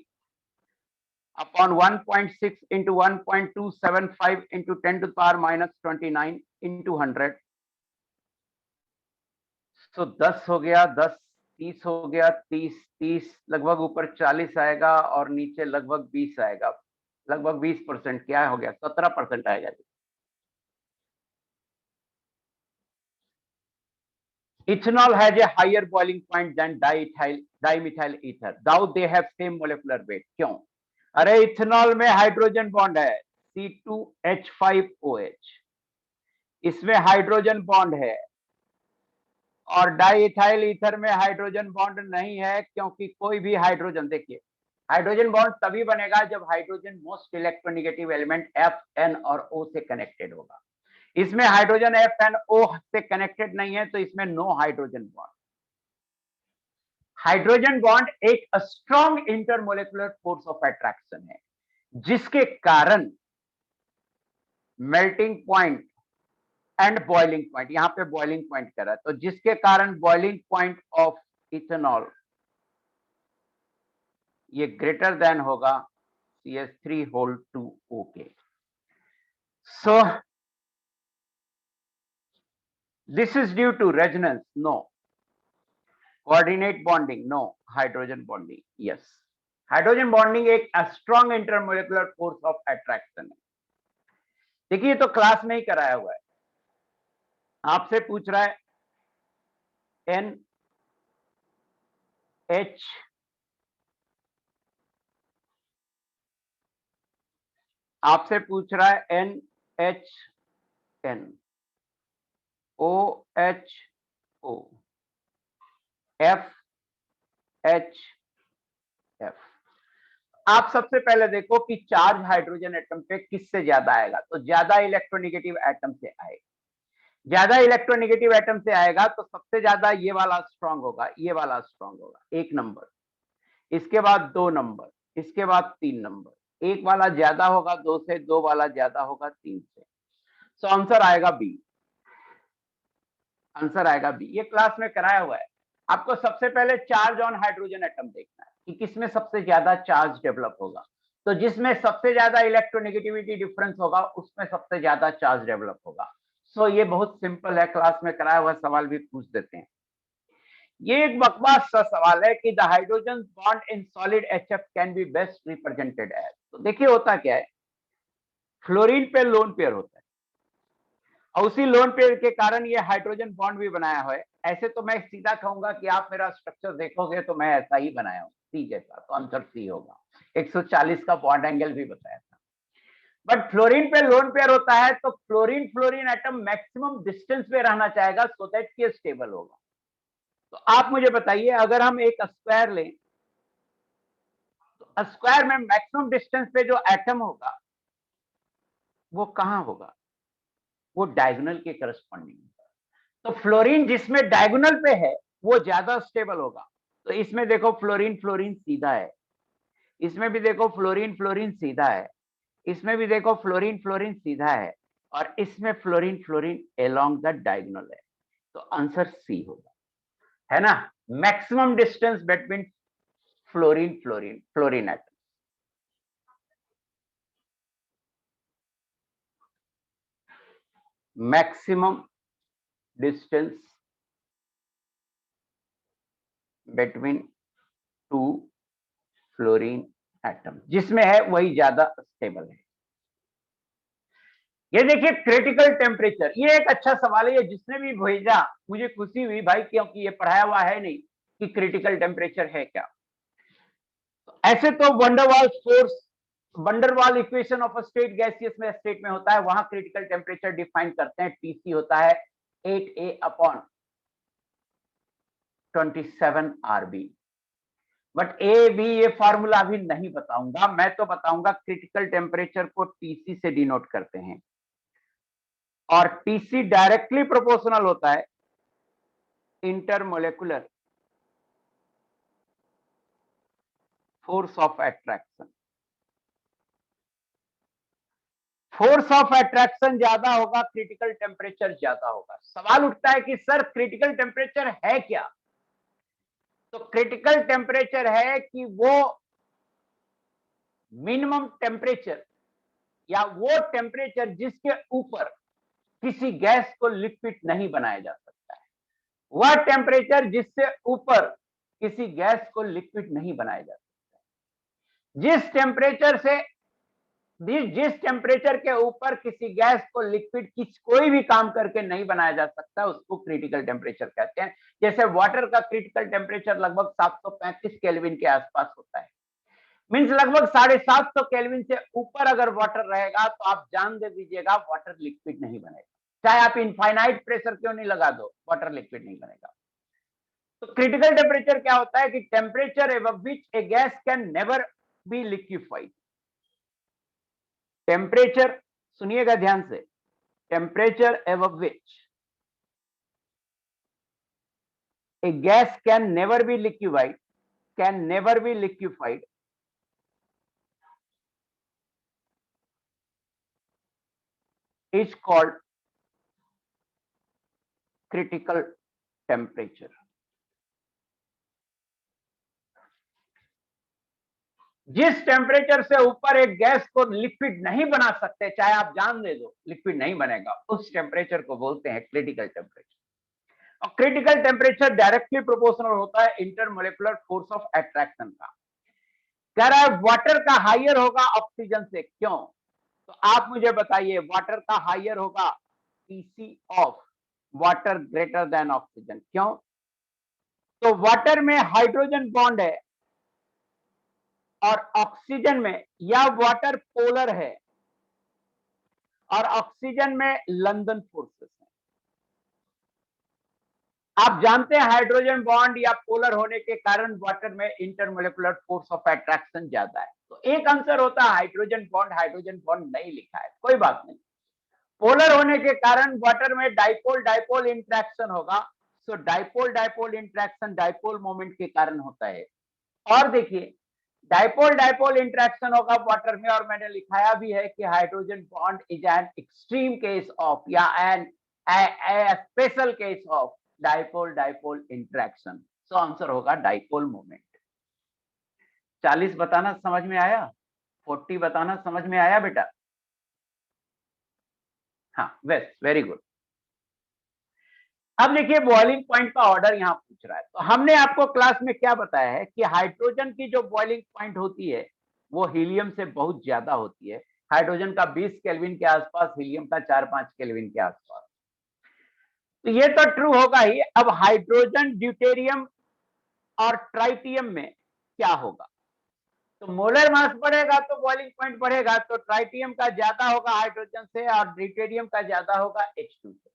upon 1.6 into 1.275 into 10 to the power minus 29 into 100। So 10 हो गया, 10 30 हो गया, 30 लगभग ऊपर 40 आएगा और नीचे लगभग 20 आएगा, लगभग 20%, क्या हो गया 17% आएगा। Ethanol has a higher boiling point than dimethyl ether, though they have same molecular weight. क्यों? अरे इथेनॉल में हाइड्रोजन बॉन्ड है C2H5OH, इसमें हाइड्रोजन बॉन्ड है, और डाइइथाइल ईथर में हाइड्रोजन बॉन्ड नहीं है, क्योंकि कोई भी हाइड्रोजन, देखिए हाइड्रोजन बॉन्ड तभी बनेगा जब hydrogen most electronegative element Fn और O से कनेक्टेड होगा। इसमें हाइड्रोजन FnO से कनेक्टेड नहीं है, तो इसमें no hydrogen bond. Hydrogen bond एक strong intermolecular force of attraction है, जिसके कारण melting point and boiling point, यहां पे बॉइलिंग पॉइंट कर रहा है, तो जिसके कारण बॉइलिंग पॉइंट ऑफ इथेनॉल ये ग्रेटर देन होगा CH3 के। So this is due to resonance, no. Coordinate bonding, no. Hydrogen bonding, yes. Hydrogen bonding एक strong intermolecular force of attraction है। देखिए तो क्लास में ही कराया हुआ है, आपसे पूछ रहा है NH आपसे पूछ रहा है NHN OHO FHF। आप सबसे पहले देखो कि चार्ज हाइड्रोजन एटम पे किससे ज्यादा आएगा, तो ज्यादा इलेक्ट्रोनेगेटिव एटम से आएगा। ज्यादा इलेक्ट्रोनेगेटिव एटम से आएगा तो सबसे ज्यादा ये वाला स्ट्रांग होगा, ये वाला स्ट्रांग होगा, 1 नंबर, इसके बाद 2 नंबर, इसके बाद 3 नंबर। एक वाला ज्यादा होगा 2 से, 2 वाला ज्यादा होगा 3 से। सो आंसर आएगा बी, आंसर आएगा बी। ये क्लास में कराया हुआ है। आपको सबसे पहले चार्ज ऑन हाइड्रोजन एटम देखना है कि किसमें सबसे ज्यादा चार्ज डेवलप होगा, तो जिसमें सबसे ज्यादा इलेक्ट्रोनेगेटिविटी डिफरेंस होगा उसमें सबसे ज्यादा चार्ज डेवलप होगा। सो ये बहुत सिंपल है, क्लास में कराया हुआ सवाल भी पूछ देते हैं। ये एक बकवास सा सवाल है कि the hydrogen bond in solid HF can be best represented as. तो देखिए होता क्या है, फ्लोरीन पे लोन पेयर होता है और उसी लोन पेयर के कारण ये हाइड्रोजन बॉन्ड भी बनाया हुआ है। ऐसे तो मैं सीधा कहूंगा कि आप मेरा स्ट्रक्चर देखोगे तो मैं ऐसा ही बनाया हूं, सी जैसा, तो आंसर सी होगा। 140 का बॉन्ड एंगल भी बताया था। बट फ्लोरीन पे लोन पेयर होता है तो fluorine fluorine atom maximum distance पे रहना चाहेगा सो दैट कि स्टेबल होगा। तो आप मुझे बताइए, अगर हम एक स्क्वायर लें तो स्क्वायर में मैक्सिमम डिस्टेंस पे जो एटम होगा वो कहां होगा, वो डायगोनल के करस्पॉन्डिंग। तो फ्लोरीन जिसमें डायगोनल पे है वो ज्यादा स्टेबल होगा। तो इसमें देखो फ्लोरीन फ्लोरीन सीधा है, इसमें भी देखो फ्लोरीन फ्लोरीन सीधा है, इसमें भी देखो फ्लोरीन फ्लोरीन सीधा है, और इसमें fluorine fluorine along the diagonal है। तो आंसर सी होगा, है ना। Maximum distance between fluorine fluorine fluorine atom. Maximum distance between 2 fluorine atom, जिसमें है वही ज्यादा स्टेबल है। ये देखिए क्रिटिकल टेम्परेचर, ये एक अच्छा सवाल है, ये जिसने भी भेजा मुझे खुशी हुई भाई, क्योंकि ये पढ़ाया हुआ है नहीं कि क्रिटिकल टेम्परेचर है क्या। तो ऐसे तो van der Waals force, van der Waals equation of state gaseous में स्टेट में होता है, वहां क्रिटिकल टेम्परेचर डिफाइन करते हैं, टीसी होता है 8A/27 RB। But A B ये फॉर्मूला अभी नहीं बताऊंगा, मैं तो बताऊंगा क्रिटिकल टेम्परेचर को टीसी से डिनोट करते हैं, और टीसी डायरेक्टली प्रोपोर्शनल होता है intermolecular force of attraction. Force of attraction ज्यादा होगा, क्रिटिकल टेम्परेचर ज्यादा होगा। सवाल उठता है कि सर क्रिटिकल टेम्परेचर है क्या, तो क्रिटिकल टेम्परेचर है कि वो मिनिमम टेम्परेचर या वो टेम्परेचर जिसके ऊपर किसी गैस को लिक्विड नहीं बनाया जा सकता है, वह टेम्परेचर जिससे ऊपर किसी गैस को लिक्विड नहीं बनाया जा सकता। जिस टेम्परेचर के ऊपर किसी गैस को लिक्विड कोई भी काम करके नहीं बनाया जा सकता, उसको क्रिटिकल टेम्परेचर कहते हैं। जैसे वाटर का क्रिटिकल टेम्परेचर लगभग 735 केल्विन के आसपास होता है। मींस लगभग 750 केल्विन से ऊपर अगर वाटर रहेगा तो आप जान दे दीजिएगा वाटर लिक्विड नहीं बनेगा। चाहे आप इनफाइनाइट प्रेशर क्यों नहीं लगा दो, वाटर लिक्विड नहीं बनेगा। तो क्रिटिकल टेम्परेचर क्या होता है कि temperature above which A gas can never be liquefied. Temperature, सुनिएगा ध्यान से, temperature above which a gas can never be liquefied is called critical temperature. जिस टेम्परेचर से ऊपर एक गैस को लिक्विड नहीं बना सकते, चाहे आप जान दे दो लिक्विड नहीं बनेगा, उस टेम्परेचर को बोलते हैं क्रिटिकल टेम्परेचर। और क्रिटिकल टेम्परेचर डायरेक्टली प्रोपोर्शनल होता है इंटरमोलिकुलर फोर्स ऑफ अट्रैक्शन का। कह रहा है वाटर का हायर होगा ऑक्सीजन से, क्यों? तो आप मुझे बताइए, वाटर का हायर होगा PC of water greater than oxygen, क्यों? तो वाटर में हाइड्रोजन बॉन्ड है और ऑक्सीजन में, या वाटर पोलर है और ऑक्सीजन में लंदन फोर्सेस है। आप जानते हैं हाइड्रोजन बॉन्ड या पोलर होने के कारण वाटर में इंटरमोलिकुलर फोर्स ऑफ अट्रैक्शन ज्यादा है। तो एक आंसर होता है हाइड्रोजन बॉन्ड नहीं लिखा है, कोई बात नहीं। पोलर होने के कारण वाटर में डाइपोल डाइपोल इंटरेक्शन होगा, so dipole dipole interaction dipole moment के कारण होता है। और देखिए, डाइपोल डाइपोल इंटरेक्शन होगा वाटर में, और मैंने लिखाया भी है कि hydrogen bond is an extreme case of या an special case of dipole dipole interaction. So answer होगा डाइपोल मोमेंट। 40 बताना समझ में आया? 40 बताना समझ में आया बेटा? हाँ, वेरी गुड। अब देखिए बॉइलिंग पॉइंट का ऑर्डर यहां पूछ रहा है। तो हमने आपको क्लास में क्या बताया है कि हाइड्रोजन की जो बॉइलिंग पॉइंट होती है वो हीलियम से बहुत ज्यादा होती है। हाइड्रोजन का 20 केल्विन के आसपास, हीलियम का 4-5 केल्विन के आसपास। तो ये तो ट्रू होगा ही। अब हाइड्रोजन, ड्यूटेरियम और ट्राइटियम में क्या होगा? तो मोलर मास बढ़ेगा तो बॉइलिंग पॉइंट बढ़ेगा, तो ट्राइटियम का ज्यादा होगा हाइड्रोजन से और ड्यूटेरियम का ज्यादा होगा H2 से।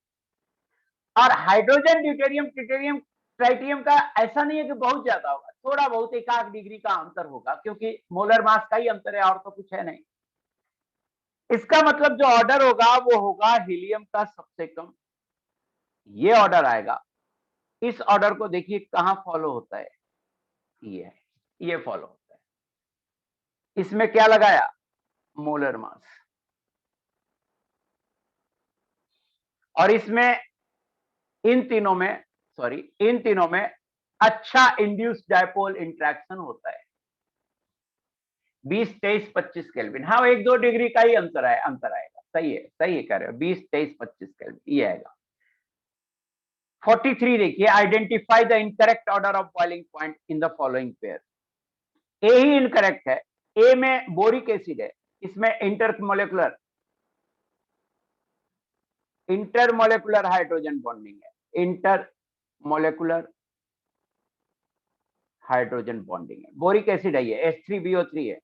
और हाइड्रोजन, ड्यूटेरियम, ट्रिटियम, ट्राइटियम का ऐसा नहीं है कि बहुत ज्यादा होगा, थोड़ा बहुत 1-8 डिग्री का अंतर होगा, क्योंकि मोलर मास का ही अंतर है और तो कुछ है नहीं। इसका मतलब जो ऑर्डर होगा वो होगा हीलियम का सबसे कम, ये ऑर्डर आएगा। इस ऑर्डर को देखिए कहां फॉलो होता है, ये फॉलो होता है। इसमें क्या लगाया? Molar mass. और इसमें इन तीनों में अच्छा इंड्यूस्ड डाइपोल इंटरेक्शन होता है। 20, 23, 25 केल्विन। हाँ, 1-2 डिग्री का ही अंतर आएगा। सही है कह रहे हो, 20, 23, 25 केल्विन ये आएगा। 43 देखिए, identify the incorrect order of boiling point in the following pair. A he incorrect है। ए में बोरिक एसिड है, इसमें इंटरमोलेकुलर हाइड्रोजन बॉन्डिंग है, इंटरमोलेकुलर हाइड्रोजन बॉन्डिंग है। बोरिक एसिड है ये, H3BO3 है,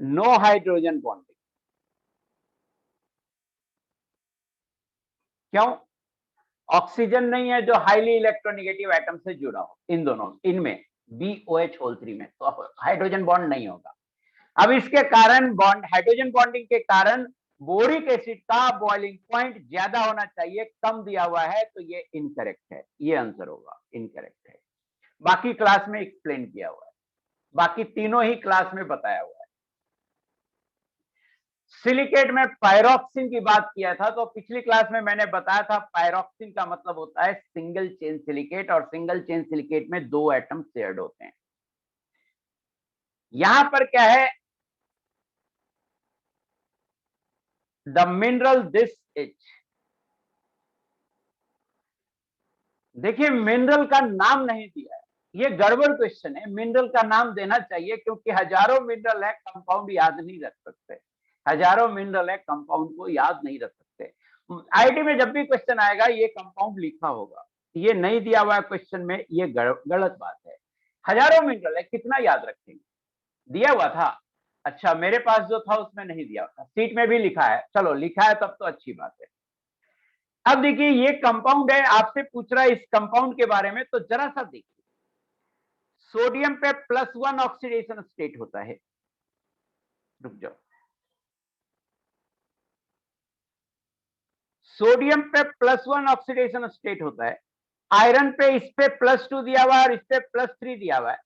नो हाइड्रोजन बॉन्डिंग। क्यों? ऑक्सीजन नहीं है जो हाईली इलेक्ट्रोनेगेटिव एटम से जुड़ा हो, इनमें BOH3 में, तो हाइड्रोजन बॉन्ड नहीं होगा। अब इसके कारण हाइड्रोजन बॉन्डिंग के कारण बोरिक एसिड का बॉइलिंग पॉइंट ज्यादा होना चाहिए, कम दिया हुआ है, तो ये इनकरेक्ट है, ये आंसर होगा, इनकरेक्ट है। बाकी क्लास में एक्सप्लेन किया हुआ है, बाकी तीनों ही क्लास में बताया हुआ है। सिलिकेट में पायरोक्सिन की बात किया था, तो पिछली क्लास में मैंने बताया था पायरोक्सिन का मतलब होता है सिंगल चेन सिलिकेट, और सिंगल चेन सिलिकेट में 2 एटम शेयर्ड होते हैं। यहां पर क्या है? द मिनरल दिस इज देखिए मिनरल का नाम नहीं दिया है, ये गड़बड़ क्वेश्चन है। मिनरल का नाम देना चाहिए क्योंकि हजारों मिनरल है, कंपाउंड याद नहीं रख सकते। हजारों मिनरल है, कंपाउंड को याद नहीं रख सकते। आईटी में जब भी क्वेश्चन आएगा ये कंपाउंड लिखा होगा, ये नहीं दिया हुआ है क्वेश्चन में, ये गलत बात है। हजारों मिनरल है, कितना याद रखेंगे? दिया हुआ था, अच्छा मेरे पास जो था उसमें नहीं दिया था, सीट में भी लिखा है, चलो लिखा है तब तो अच्छी बात है। अब देखिए ये कंपाउंड है, आपसे पूछ रहा है इस कंपाउंड के बारे में, तो जरा सा देखिए, सोडियम पे +1 ऑक्सीडेशन स्टेट होता है, रुक जाओ, सोडियम पे +1 ऑक्सीडेशन स्टेट होता है, आयरन पे इस पे +2 दिया हुआ है और इस पे +3 दिया हुआ है,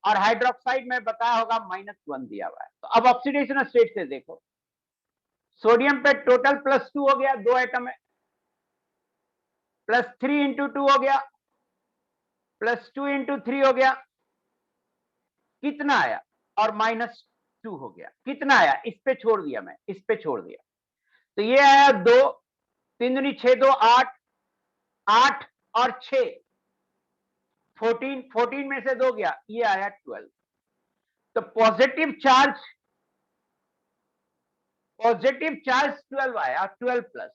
और हाइड्रोक्साइड में बताया होगा -1 दिया हुआ है। तो अब ऑक्सीडेशन स्टेट से देखो, सोडियम पे टोटल +2 हो गया, 2 एटम है, +3 इंटू 2 हो गया, +2 इंटू 3 हो गया, कितना आया, और -2 हो गया, कितना आया, इस पे छोड़ दिया मैं, इस पे छोड़ दिया, तो ये आया 2, 3 दूनी 6, 2 8, 8 और 6 14, 14 में से 2 गया, ये आया 12। तो पॉजिटिव चार्ज 12 आया, 12 प्लस,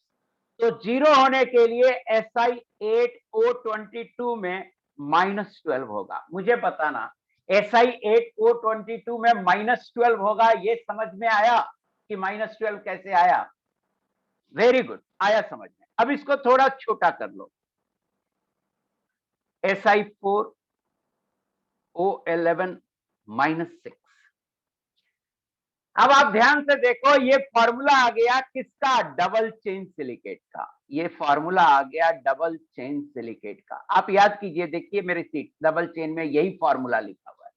तो 0 होने के लिए Si8O22 में -12 होगा। मुझे बताना Si8O22 में -12 होगा, ये समझ में आया कि -12 कैसे आया? वेरी गुड, आया समझ में। अब इसको थोड़ा छोटा कर लो, Si4O11 -6। अब आप ध्यान से देखो, ये फॉर्मूला आ गया किसका? डबल चेन सिलिकेट का। ये फॉर्मूला आ गया डबल चेन सिलिकेट का। आप याद कीजिए, देखिए मेरी सीट, डबल चेन में यही फॉर्मूला लिखा हुआ है।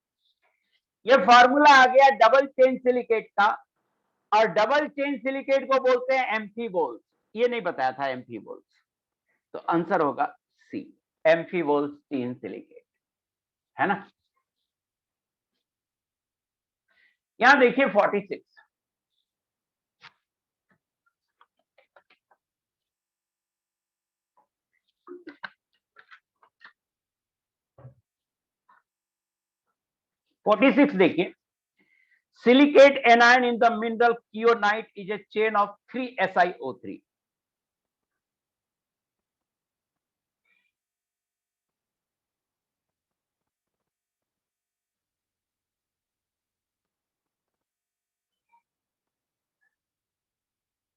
ये फॉर्मूला आ गया डबल चेन सिलिकेट का, और डबल चेन सिलिकेट को बोलते हैं एम्फीबोल्स। ये नहीं बताया था एम्फीबोल्स, तो आंसर होगा सी, एम्फीबोल्स चेन सिलिकेट, है ना। यहां देखिए 46, देखिए, silicate anion in the mineral kyanite is a chain of 3 SiO3.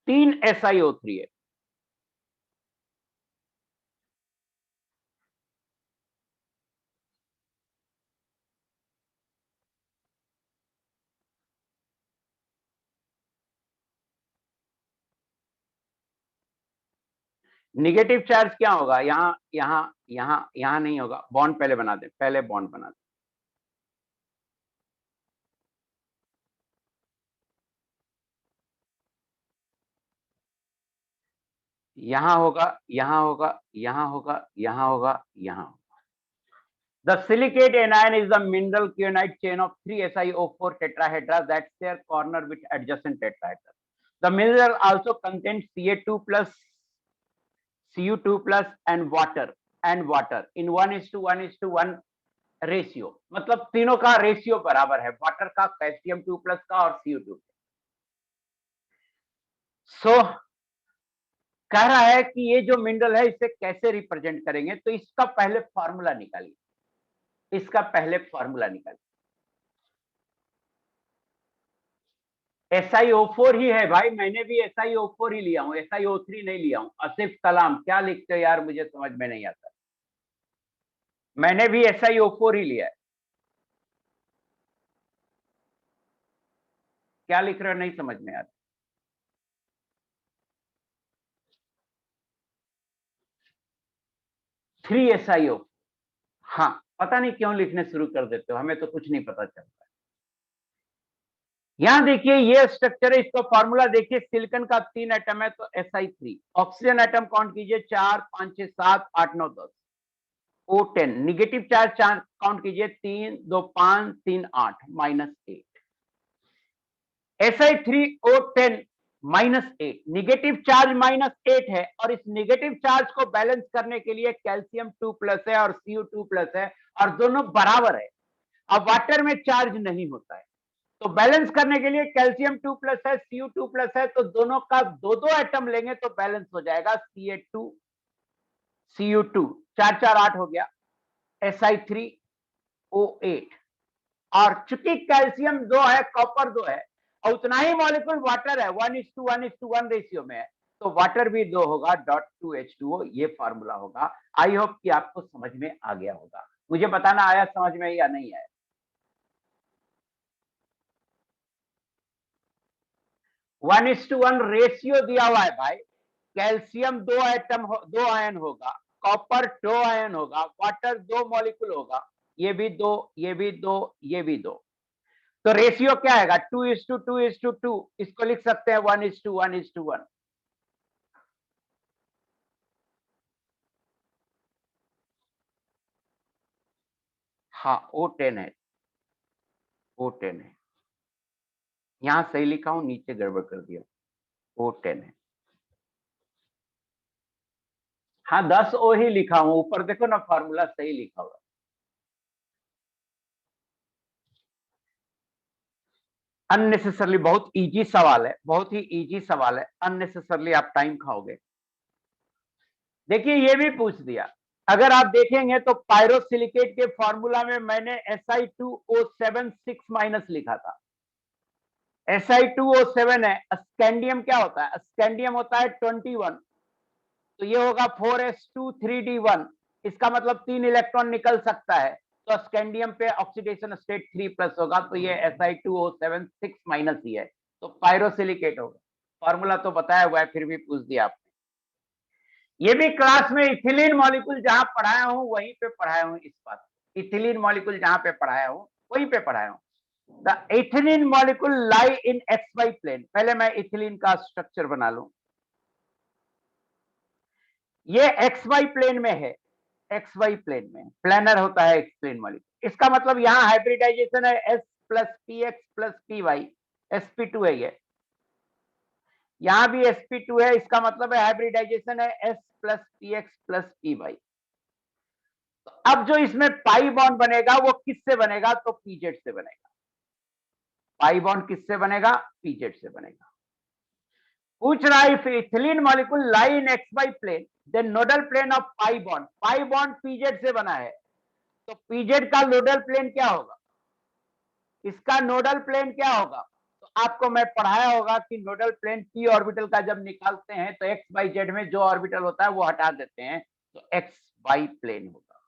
तीन SiO3 है। निगेटिव चार्ज क्या होगा? यहां यहां यहां यहां नहीं होगा, बॉन्ड पहले बना दे, पहले बॉन्ड बना दे। यहां होगा, यहां होगा, यहां होगा, यहां होगा, यहां होगा। The silicate anion is the mineral kyanite chain of 3 SiO4 tetrahedra that share corner with adjacent tetrahedra. The mineral also contains Ca2 plus, Cu2 plus and water in 1:1:1 ratio, मतलब तीनों का रेशियो बराबर है, वाटर का, calcium 2 plus का और Cu2। सो कह रहा है कि ये जो मिनरल है इसे कैसे रिप्रेजेंट करेंगे, तो इसका पहले फॉर्मूला निकालिए, इसका पहले फॉर्मूला निकालिए। SiO4 ही है भाई, मैंने भी SiO4 ही लिया हूं, SiO3 नहीं लिया हूं। आसिफ कलाम क्या लिखते हो यार, मुझे समझ में नहीं आता। मैंने भी SiO4 ही लिया है। क्या लिख रहे हो, नहीं समझ में आता। थ्री SiO, हाँ पता नहीं क्यों लिखने शुरू कर देते हो, हमें तो कुछ नहीं पता चलता। यहां देखिए ये स्ट्रक्चर है, इसका फॉर्मूला देखिए, सिलिकॉन का 3 एटम है तो Si3, ऑक्सीजन एटम काउंट कीजिए 4 5 6 7 8 9 10, O10 निगेटिव चार्ज काउंट कीजिए 3 2 5 3 8 -8, Si3O10 -8, निगेटिव चार्ज -8 है, और इस निगेटिव चार्ज को बैलेंस करने के लिए कैल्शियम 2+ है और Cu2+ है, और दोनों बराबर है। अब वाटर में चार्ज नहीं होता है, तो बैलेंस करने के लिए कैल्शियम 2+ है, Cu2+ है, तो दोनों का 2-2 एटम लेंगे तो बैलेंस हो जाएगा Ca2 Cu2, 4 4 8 हो गया, Si3O8। और चूंकि कैल्शियम 2 है, कॉपर 2 है, और उतना ही मॉलिक्यूल वाटर है, 1:1:1 रेशियो में है, तो वाटर भी 2 होगा, .2H2O, ये फार्मूला होगा। आई होप कि आपको समझ में आ गया होगा। मुझे बताना आया समझ में या नहीं आया। 1:1 रेशियो दिया हुआ है भाई। कैल्शियम 2 एटम 2 आयन होगा, कॉपर 2 आयन होगा, वाटर 2 मॉलिक्यूल होगा, ये भी 2, ये भी 2, ये भी 2। तो रेशियो क्या आएगा? 2:2:2। इसको लिख सकते हैं 1:1:1। हाँ, O10 है, O10 है। यहां सही लिखा हूं, नीचे गड़बड़ कर दिया, O10 है। हाँ, 10 O ही लिखा हूं, ऊपर देखो ना, फॉर्मूला सही लिखा हुआ। अननेसेसरली, बहुत इजी सवाल है, बहुत ही इजी सवाल है। अननेसेसरली आप टाइम खाओगे। देखिए, ये भी पूछ दिया। अगर आप देखेंगे तो पायरोसिलिकेट के फॉर्मूला में मैंने Si2O7 6- लिखा था। Si2O7 है। स्कैंडियम क्या होता है? स्कैंडियम होता है 21, तो ये होगा 4s2 3d1। इसका मतलब 3 इलेक्ट्रॉन निकल सकता है, तो स्कैंडियम पे ऑक्सीडेशन स्टेट 3+ होगा, तो ये Si2O7 6- ही है, तो पायरोसिलिकेट होगा। फॉर्मूला तो बताया हुआ है, फिर भी पूछ दिया आपने। ये भी क्लास में इथिलीन मॉलिक्यूल जहां पढ़ाया हूं वहीं पे पढ़ाया हूं। इस बात, इथिलीन मॉलिक्यूल जहां पे पढ़ाया हूं वहीं पे पढ़ाया हूं। The ethylene molecule lie in XY plane. पहले मैं इथिलीन का स्ट्रक्चर बना लूं। ये XY प्लेन में है, XY प्लेन में प्लेनर होता है एक्सप्लेन मॉलिक्यूल। इसका मतलब यहाँ हाइब्रिडाइजेशन है S+Px+Py, sp2 है ये। यहां भी sp2 है, इसका मतलब है हाइब्रिडाइजेशन है S+Px+Py। तो अब जो इसमें पाई बॉन्ड बनेगा वो किससे बनेगा? तो पीजेड से बनेगा। पाई बॉन्ड किससे बनेगा? पीजेड से बनेगा। पूछ रहा है, if ethylene molecule lie in XY plane, then nodal plane of pi bond. Pi bond pz से बना है, तो पीजेड का नोडल प्लेन क्या होगा? इसका नोडल प्लेन क्या होगा? तो आपको मैं पढ़ाया होगा कि नोडल प्लेन p ऑर्बिटल का जब निकालते हैं तो x y z में जो ऑर्बिटल होता है वो हटा देते हैं, तो x y प्लेन होगा।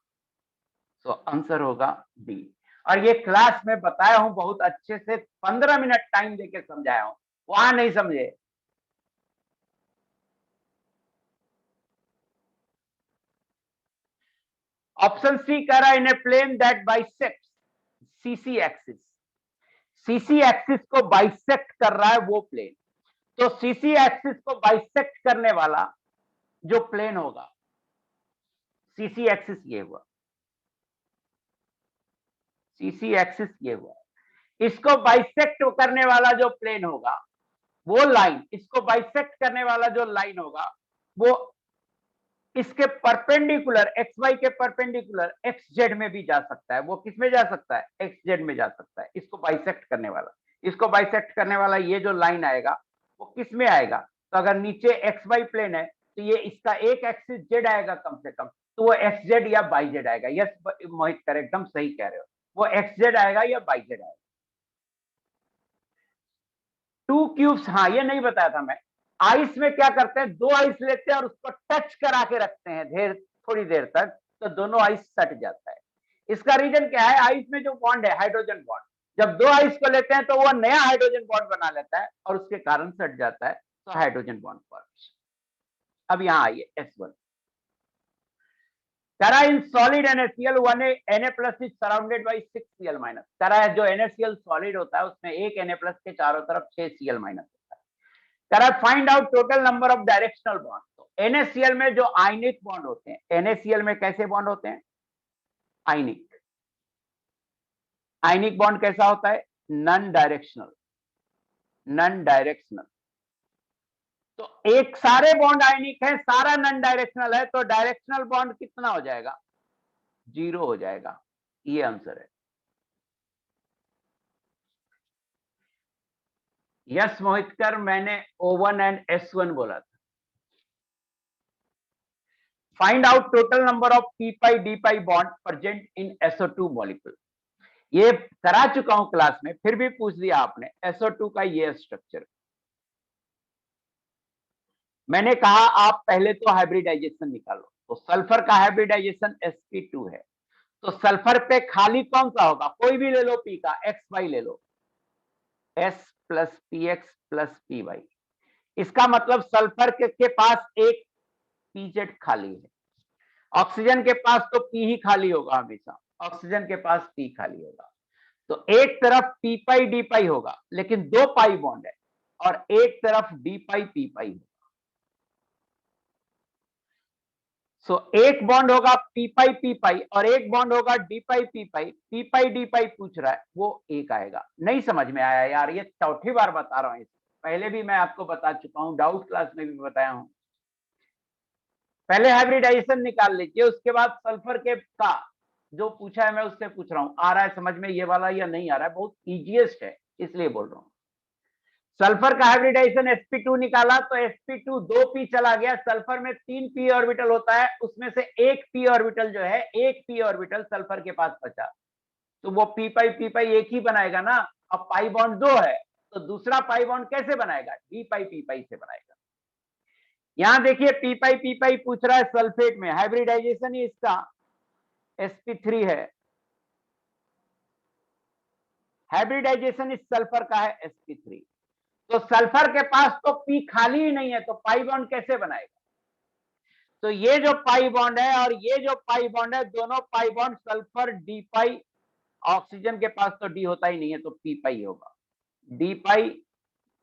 तो आंसर होगा डी। और ये क्लास में बताया हूं बहुत अच्छे से, 15 मिनट टाइम देके समझाया हूं, वहां नहीं समझे। ऑप्शन सी कह रहा है in a plane that bisects CC axis. CC axis को बाइसेक्ट कर रहा है वो प्लेन। तो सीसी एक्सिस को बाइसेक्ट करने वाला जो प्लेन होगा, सीसी एक्सिस ये हुआ, सीसी एक्सिस ये हुआ, इसको बाइसेक्ट करने वाला जो प्लेन होगा वो लाइन, इसको बाइसेक्ट करने वाला जो लाइन होगा वो इसके परपेंडिकुलर, एक्स वाई के परपेंडिकुलर एक्स जेड में भी जा सकता है। वो किस में जा सकता है? एक्स जेड में जा सकता है, इसको बाइसेक्ट करने वाला। इसको बाइसेक्ट करने वाला ये जो लाइन आएगा वो किस में आएगा? तो अगर नीचे एक्स वाई प्लेन है तो ये इसका एक एक्सिस जेड आएगा कम से कम, तो वो एक्स जेड या बाई जेड आएगा। यस मोहित कर, एकदम सही कह रहे हो, वो एक्स जेड आएगा या बाई जेड आएगा। 2 क्यूब्स, हाँ ये नहीं बताया था मैं। आइस में क्या करते हैं, 2 आइस लेते हैं और उसको टच करा के रखते हैं थोड़ी देर तक, तो दोनों आइस सट जाता है। इसका रीजन क्या है? आइस में जो बॉन्ड है हाइड्रोजन बॉन्ड, जब 2 आइस को लेते हैं तो वो नया हाइड्रोजन बॉन्ड बना लेता है और उसके कारण सट जाता है, तो हाइड्रोजन बॉन्ड फॉर्मेशन। अब यहां आइए S1। करा in solid NaCl 1Na+ is surrounded by 6Cl-। करा है जो NaCl सॉलिड होता है उसमें एक Na+ के चारों तरफ 6Cl- होता है। करा find out total number of directional bond. तो NaCl में जो आयनिक बॉन्ड होते हैं, NaCl में कैसे बॉन्ड होते हैं? आयनिक। आयनिक बॉन्ड कैसा होता है? Non directional, non directional. तो एक सारे बॉन्ड आयनिक है, सारा नॉन डायरेक्शनल है, तो डायरेक्शनल बॉन्ड कितना हो जाएगा? 0 हो जाएगा। ये आंसर है। यस मोहितकर, मैंने O1 एंड S1 बोला था। Find out total number of p pi d pi bond present in SO2 molecule. ये करा चुका हूं क्लास में, फिर भी पूछ दिया आपने। SO2 का ये स्ट्रक्चर मैंने कहा आप पहले तो हाइब्रिडाइजेशन निकालो। तो सल्फर का हाइब्रिडाइजेशन sp2 है, तो सल्फर पे खाली कौन सा होगा? कोई भी ले लो, p का xy ले लो, s plus px plus py। इसका मतलब सल्फर के पास एक pz खाली है। ऑक्सीजन के पास तो p ही खाली होगा हमेशा, ऑक्सीजन के पास p खाली होगा। तो एक तरफ p पाई d पाई होगा, लेकिन 2 पाई बॉन्ड है, और एक तरफ d पाई p पाई होगा। सो एक बॉन्ड होगा p पाई p पाई और एक बॉन्ड होगा d पाई p पाई। p पाई d पाई पूछ रहा है, वो एक आएगा। नहीं समझ में आया यार? ये चौथी बार बता रहा हूं, पहले भी मैं आपको बता चुका हूं, डाउट क्लास में भी बताया हूं। पहले हाइब्रिडाइजेशन निकाल लीजिए, उसके बाद सल्फर के का जो पूछा है मैं उससे पूछ रहा हूं, आ रहा है समझ में ये वाला या नहीं आ रहा है? बहुत इजीएस्ट है, इसलिए बोल रहा हूं। सल्फर का हाइब्रिडाइजेशन sp2 निकाला, तो sp2 2p चला गया। सल्फर में 3 p ऑर्बिटल होता है, उसमें से एक p ऑर्बिटल जो है, एक p ऑर्बिटल सल्फर के पास बचा, तो वो p पाई एक ही बनाएगा ना। अब पाई बॉन्ड 2 है, तो दूसरा पाई बॉन्ड कैसे बनाएगा? d पाई p पाई से बनाएगा। यहां देखिए p पाई पूछ रहा है सल्फेट में, हाइब्रिडाइजेशन ही इसका sp3 है, हाइब्रिडाइजेशन इस सल्फर का है sp3। तो सल्फर के पास तो p खाली ही नहीं है, तो पाई बॉन्ड कैसे बनाएगा? तो ये जो पाई बॉन्ड है और ये जो पाई बॉन्ड है, दोनों पाई बॉन्ड सल्फर d पाई, ऑक्सीजन के पास तो d होता ही नहीं है, तो p पाई होगा, d पाई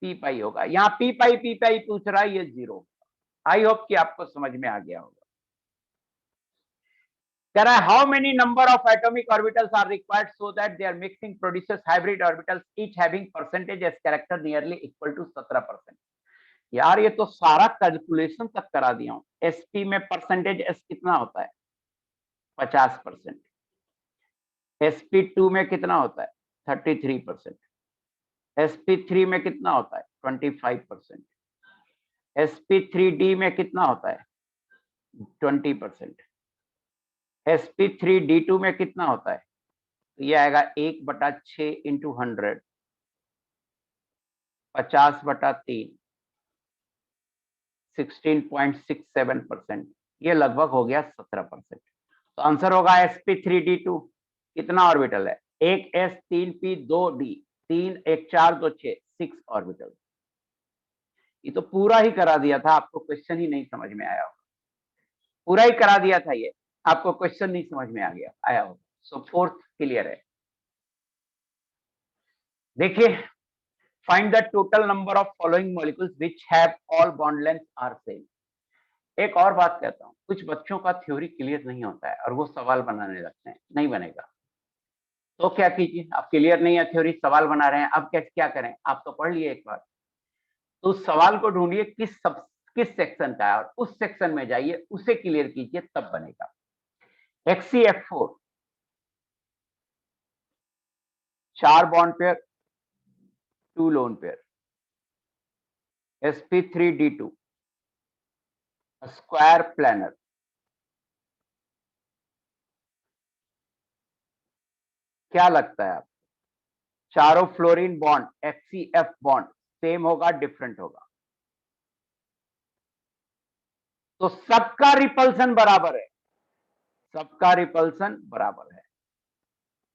p पाई होगा। यहाँ p पाई पूछ रहा है, ये 0। आई होप कि आपको समझ में आ गया होगा। कह रहा है how many number of atomic orbitals are required so that their mixing produces hybrid orbitals each having percentage s character nearly equal to 17%। यार ये तो सारा कैलकुलेशन तक करा दिया हूं। sp में परसेंटेज s कितना होता है? 50%। sp2 में कितना होता है? 33%। sp3 में कितना होता है? 25%। sp3d में कितना होता है? 20%। sp3d2 में कितना होता है? तो ये आएगा 1/6 इंटू 100, 50/3, 16.67%। ये लगभग हो गया 17%। तो आंसर होगा sp3d2। कितना ऑर्बिटल है? एक s, 3p, 2d, 3 1 4 2 6, 6 ऑर्बिटल। ये तो पूरा ही करा दिया था, आपको क्वेश्चन ही नहीं समझ में आया होगा। पूरा ही करा दिया था ये, आपको क्वेश्चन नहीं समझ में आया होगा। सो फोर्थ क्लियर है। देखिए, find the total number of following molecules which have all bond length are same. एक और बात कहता हूं, कुछ बच्चों का थ्योरी क्लियर नहीं होता है और वो सवाल बनाने लगते हैं। नहीं बनेगा तो क्या कीजिए? आप क्लियर नहीं है थ्योरी, सवाल बना रहे हैं, अब क्या करें? आप तो पढ़ लिए एक बार, तो उस सवाल को ढूंढिए किस सेक्शन का है, और उस सेक्शन में जाइए, उसे क्लियर कीजिए, तब बनेगा। HCF4 4 bond pair, 2 lone pair. sp3d2 square planar. क्या लगता है आप? चारों fluorine bond HCF bond same होगा, डिफरेंट होगा? तो सबका रिपल्सन बराबर है, सबका रिपल्सन बराबर है।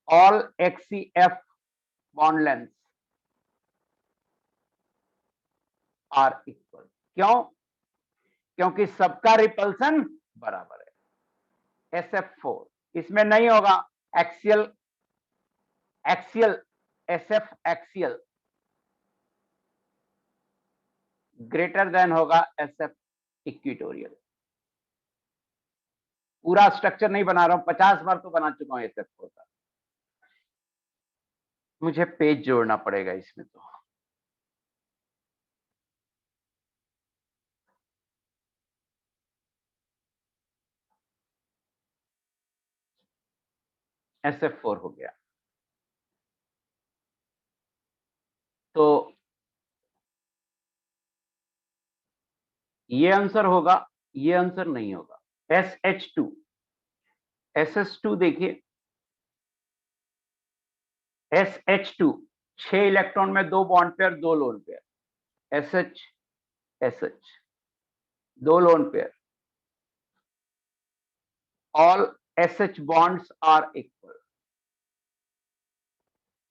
All HCF bond length are equal. क्यों? क्योंकि सबका रिपल्सन बराबर है। SF4 इसमें नहीं होगा, axial SF axial greater than होगा SF इक्विटोरियल। पूरा स्ट्रक्चर नहीं बना रहा हूं, 50 बार तो बना चुका हूं SF4 का। मुझे पेज जोड़ना पड़ेगा इसमें तो। SF4 हो गया। तो ये आंसर होगा, ये आंसर नहीं होगा। SH2, SS2 देखिए, SH2 6 इलेक्ट्रॉन में 2 bond pair, 2 lone pair, SH SH 2 lone pair, all SH bonds are equal.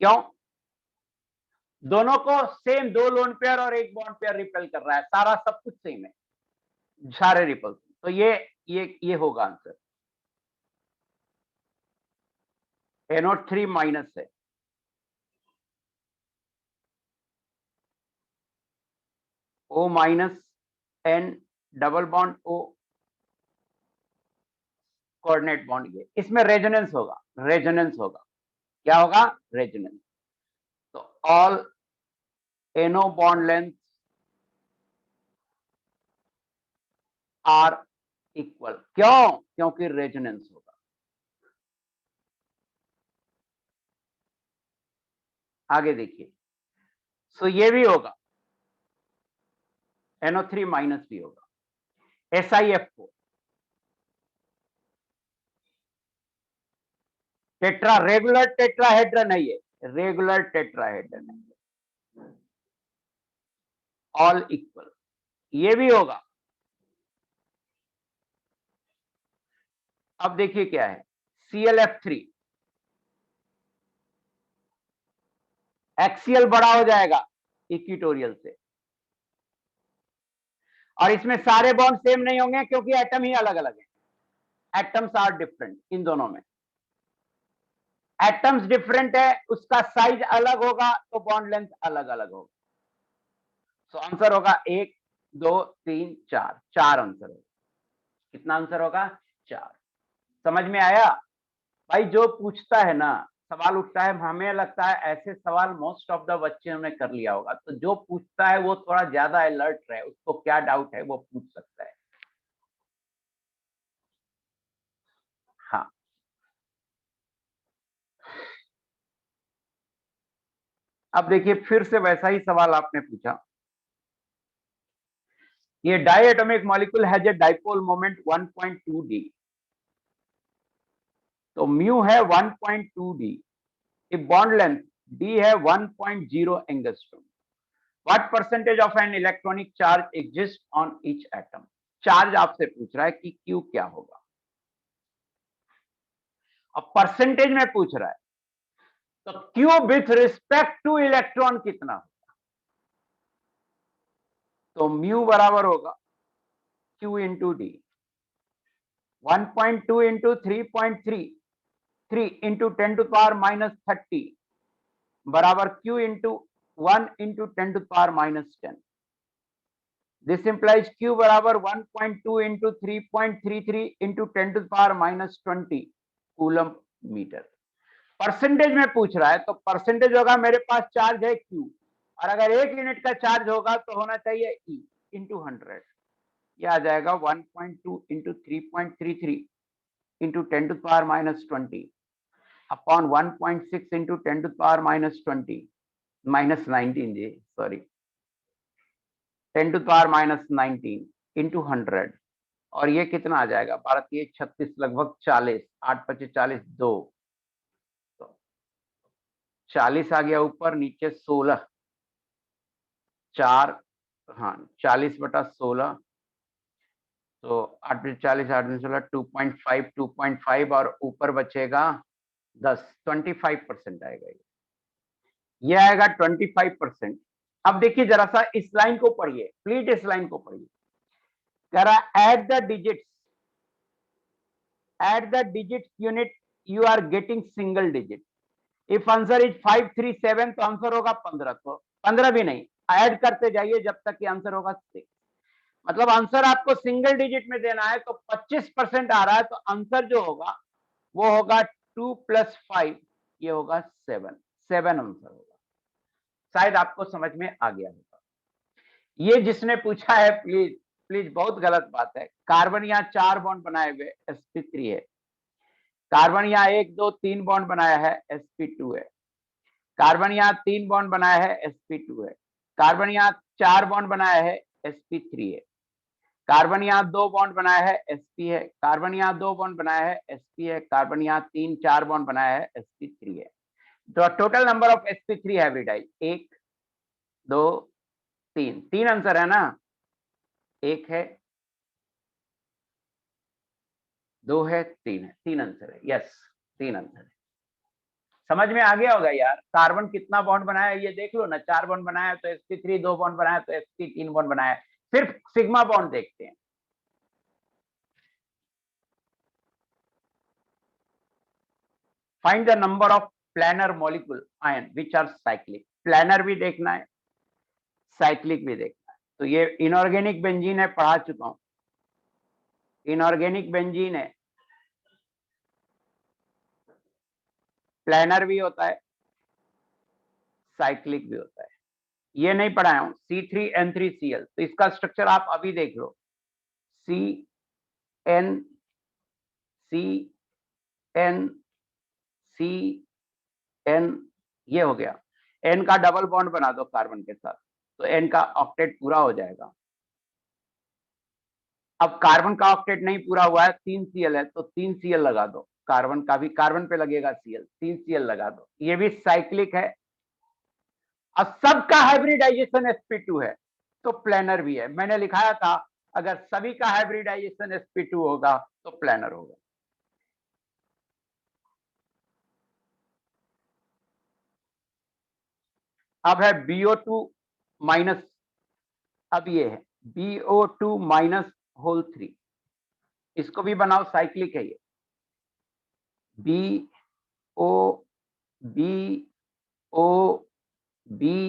क्यों? दोनों को सेम 2 लोन पेयर और 1 बॉन्ड पेयर रिपेल कर रहा है, सारा सब कुछ सेम है, सारे रिपल। तो ये होगा आंसर। NO3 माइनस है, O minus N double bond O coordinate bond, ये इसमें रेजोनेंस होगा, रेजोनेंस होगा। क्या होगा? रेजोनेंस। तो all NO bond length are equal. क्यों? क्योंकि रेजोनेंस होगा। आगे देखिए, सो ये भी होगा, NO3 माइनस भी होगा। SiF4 टेट्रा, रेगुलर टेट्राहेड्रन है ये, रेगुलर टेट्राहेड्रन है, ऑल इक्वल। ये भी होगा। अब देखिए क्या है, ClF3 एक्सियल बड़ा हो जाएगा इक्विटोरियल से, और इसमें सारे बॉन्ड सेम नहीं होंगे क्योंकि एटम ही अलग अलग है। एटम्स आर डिफरेंट, इन दोनों में एटम्स डिफरेंट है, उसका साइज अलग होगा तो बॉन्ड लेंथ अलग अलग होगा। तो आंसर होगा 1 2 3 4, 4 आंसर होगा। कितना आंसर होगा? 4। समझ में आया भाई? जो पूछता है ना, सवाल उठता है, हमें लगता है ऐसे सवाल मोस्ट ऑफ द बच्चे ने कर लिया होगा, तो जो पूछता है वो थोड़ा ज्यादा अलर्ट रहे, उसको क्या डाउट है वो पूछ सकता है। हाँ, अब देखिए फिर से वैसा ही सवाल आपने पूछा। ये diatomic molecule has a dipole moment 1.2 d, तो म्यू है 1.2 d, बॉन्ड लेंथ d है 1.0 angstrom. What percentage of an electronic charge exist on each atom? Charge आपसे पूछ रहा है कि Q क्या होगा, अब परसेंटेज में पूछ रहा है, तो Q with respect to electron कितना होगा? तो म्यू बराबर होगा Q into D, 1.2 into 3.3, 3 into 10⁻⁻30 बराबर Q into 1 into 10⁻⁻10। This implies Q बराबर 1.2 into 3.33 into 10⁻⁻20 coulomb metre. Percentage में पूछ रहा है तो परसेंटेज होगा, मेरे पास चार्ज है Q, और अगर 1 यूनिट का चार्ज होगा तो होना चाहिए E इंटू 100। यह आ जाएगा 1.2 इंटू 3.33 इंटू 10⁻⁻20 अपॉन 1.6 इंटू 10⁻⁻20 -19 जी, सॉरी, 10⁻⁻19 इंटू 100, और ये कितना आ जाएगा? भारतीय 36, लगभग 40, 8 × 40 2, तो 40 आ गया ऊपर, नीचे 16, 4, हाँ 40/16, तो 8 × 40 8 × 16 2.5, 2.5 और ऊपर बचेगा 10, 25% आएगा। ये आएगा 25%। अब देखिए जरा सा इस लाइन को पढ़िए प्लीज, इस लाइन को पढ़िए। कह रहा at the digits unit you are getting single digit. If answer is 537 तो आंसर होगा 15, तो 15 भी नहीं, ऐड करते जाइए जब तक कि आंसर होगा 6। मतलब आंसर आपको सिंगल डिजिट में देना है, तो 25% आ रहा है, तो आंसर जो होगा वो होगा 2 + 5, ये होगा 7 आंसर होगा। शायद आपको समझ में आ गया होगा। ये जिसने पूछा है प्लीज प्लीज, बहुत गलत बात है। कार्बन यहाँ 4 बॉन्ड बनाए हुए, sp3 है, कार्बन यहाँ 1 2 3 बॉन्ड बनाया है, sp2 है। कार्बन यहाँ 3 बॉन्ड बनाया है, sp2 है। कार्बन यहाँ 4 बॉन्ड बनाया है, sp3 है। कार्बन यहाँ 2 बॉन्ड बनाया है, sp है। कार्बन यहाँ 2 बॉन्ड बनाया है, sp है। कार्बन यहाँ 3 4 बॉन्ड बनाया है, sp3 है। तो total number of sp3 hybridize 1 2 3, 3 answer है ना, 1 है, 2 है, 3 है, 3 आंसर है। यस, 3 आंसर है। समझ में आ गया होगा यार, कार्बन कितना बॉन्ड बनाया है ये देख लो ना, 4 बॉन्ड बनाया तो sp3, 2 बॉन्ड बनाया तो sp, 3 बॉन्ड बनाया। सिर्फ सिग्मा बॉन्ड देखते हैं। Find the number of planar molecule ion which are cyclic. Planar भी देखना है, साइक्लिक भी देखना है। तो ये इनऑर्गेनिक बेंजीन है, पढ़ा चुका हूं। इनऑर्गेनिक बेंजीन है, प्लानर भी होता है, साइक्लिक भी होता है। ये नहीं पढ़ाया हूं, C3N3Cl। तो इसका स्ट्रक्चर आप अभी देख लो, CN CN CN, ये हो गया। N का डबल बॉन्ड बना दो कार्बन के साथ, तो N का ऑक्टेट पूरा हो जाएगा। अब कार्बन का ऑक्टेट नहीं पूरा हुआ है, 3 Cl है, तो 3 Cl लगा दो। कार्बन का भी कार्बन पे लगेगा Cl, 3 Cl लगा दो। ये भी साइक्लिक है। अब सबका हाइब्रिडाइजेशन sp2 है, तो प्लानर भी है। मैंने लिखाया था अगर सभी का हाइब्रिडाइजेशन sp2 होगा तो प्लानर होगा। अब है BO2 माइनस, अब ये है BO2 माइनस होल 3, इसको भी बनाओ, साइक्लिक है ये। BO BO BOB,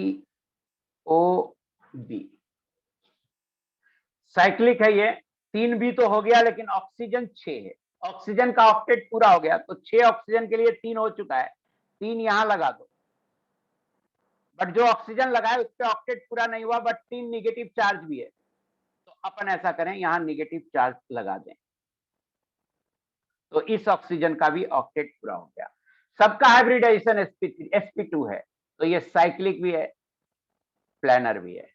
साइक्लिक है ये। 3 भी तो हो गया, लेकिन ऑक्सीजन 6 है। ऑक्सीजन का ऑक्टेट पूरा हो गया, तो 6 ऑक्सीजन के लिए 3 हो चुका है, 3 यहां लगा दो। बट जो ऑक्सीजन लगाए उस पर ऑक्टेट पूरा नहीं हुआ, बट 3 निगेटिव चार्ज भी है, तो अपन ऐसा करें यहां निगेटिव चार्ज लगा दें, तो इस ऑक्सीजन का भी ऑक्टेट पूरा हो गया। सबका हाइब्रिडाइजेशन sp2 है, तो ये साइक्लिक भी है, प्लानर भी है।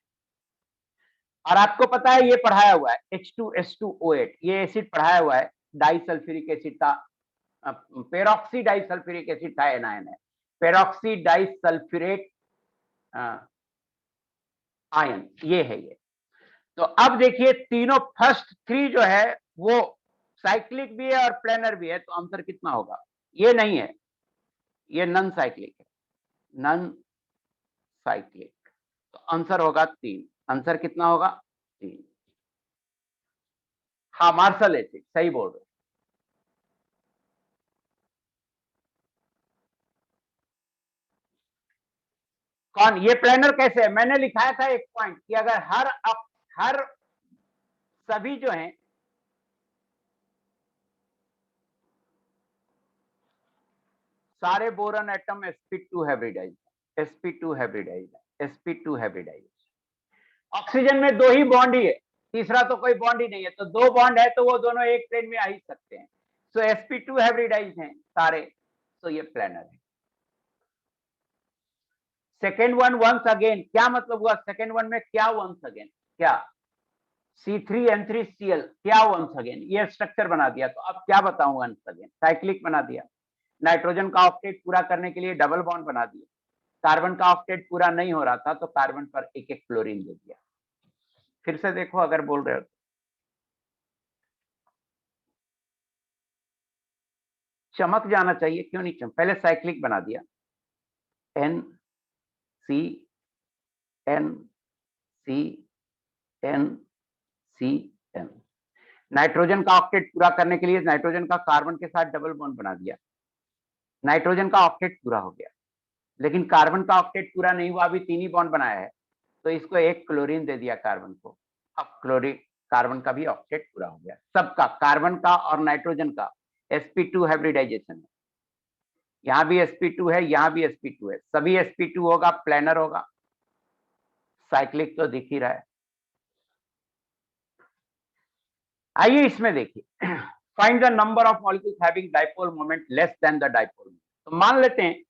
और आपको पता है ये पढ़ाया हुआ है H2S2O8, ये एसिड पढ़ाया हुआ है, डाइसल्फ्यूरिक एसिड का, पेरोक्सी डाइसल्फ्यूरिक एसिड का एनायन है, पेरोक्सी डाइसल्फ्यूरेट आयन, ये है ये। तो अब देखिए तीनों फर्स्ट 3 जो है वो साइक्लिक भी है और प्लानर भी है, तो आंसर कितना होगा? ये नहीं है, ये नॉन साइक्लिक है, नॉन साइक्लिक, तो आंसर होगा 3। आंसर कितना होगा? 3। हाँ, मार्शल एसिड, सही बोल रहे। कौन ये प्लानर कैसे है? मैंने लिखाया था एक पॉइंट कि अगर हर सभी जो हैं सारे boron atom sp2 hybridize, sp2 hybridize, sp2 hybridize. Oxygen में 2 ही बॉन्ड ही है, तीसरा तो कोई बॉन्ड ही नहीं है, तो 2 बॉन्ड है तो वो दोनों एक प्लेन में आ ही सकते हैं। सो sp2 हाइब्रिडाइज हैं सारे, तो ये प्लानर है। सेकेंड वन वंस अगेन, क्या मतलब हुआ सेकेंड वन में? क्या वंस अगेन? क्या C3N3Cl, क्या वंस अगेन? ये स्ट्रक्चर बना दिया, तो अब क्या बताऊं वंस अगेन? साइक्लिक बना दिया। नाइट्रोजन का ऑक्टेट पूरा करने के लिए डबल बॉन्ड बना दिया। कार्बन का ऑक्टेट पूरा नहीं हो रहा था, तो कार्बन पर एक एक क्लोरीन दे दिया। फिर से देखो अगर बोल रहे हो, चमक जाना चाहिए, क्यों नहीं चमक? पहले साइक्लिक बना दिया, N C N C N C N। Nitrogen का ऑक्टेट पूरा करने के लिए नाइट्रोजन का कार्बन के साथ डबल बॉन्ड बना दिया, नाइट्रोजन का ऑक्टेट पूरा हो गया। लेकिन कार्बन का ऑक्टेट पूरा नहीं हुआ, अभी 3 ही बॉन्ड बनाया है, तो इसको एक क्लोरीन दे दिया कार्बन को। अब क्लोरीन, कार्बन का भी ऑक्टेट पूरा हो गया, सबका, कार्बन का और नाइट्रोजन का sp2 हाइब्रिडाइजेशन है। यहाँ भी sp2 है, यहाँ भी sp2 है, सभी sp2 होगा, प्लानर होगा। साइक्लिक तो दिख ही रहा है। आइए इसमें देखिए, find the number of molecules having dipole moment less than the dipole moment. तो मान लेते हैं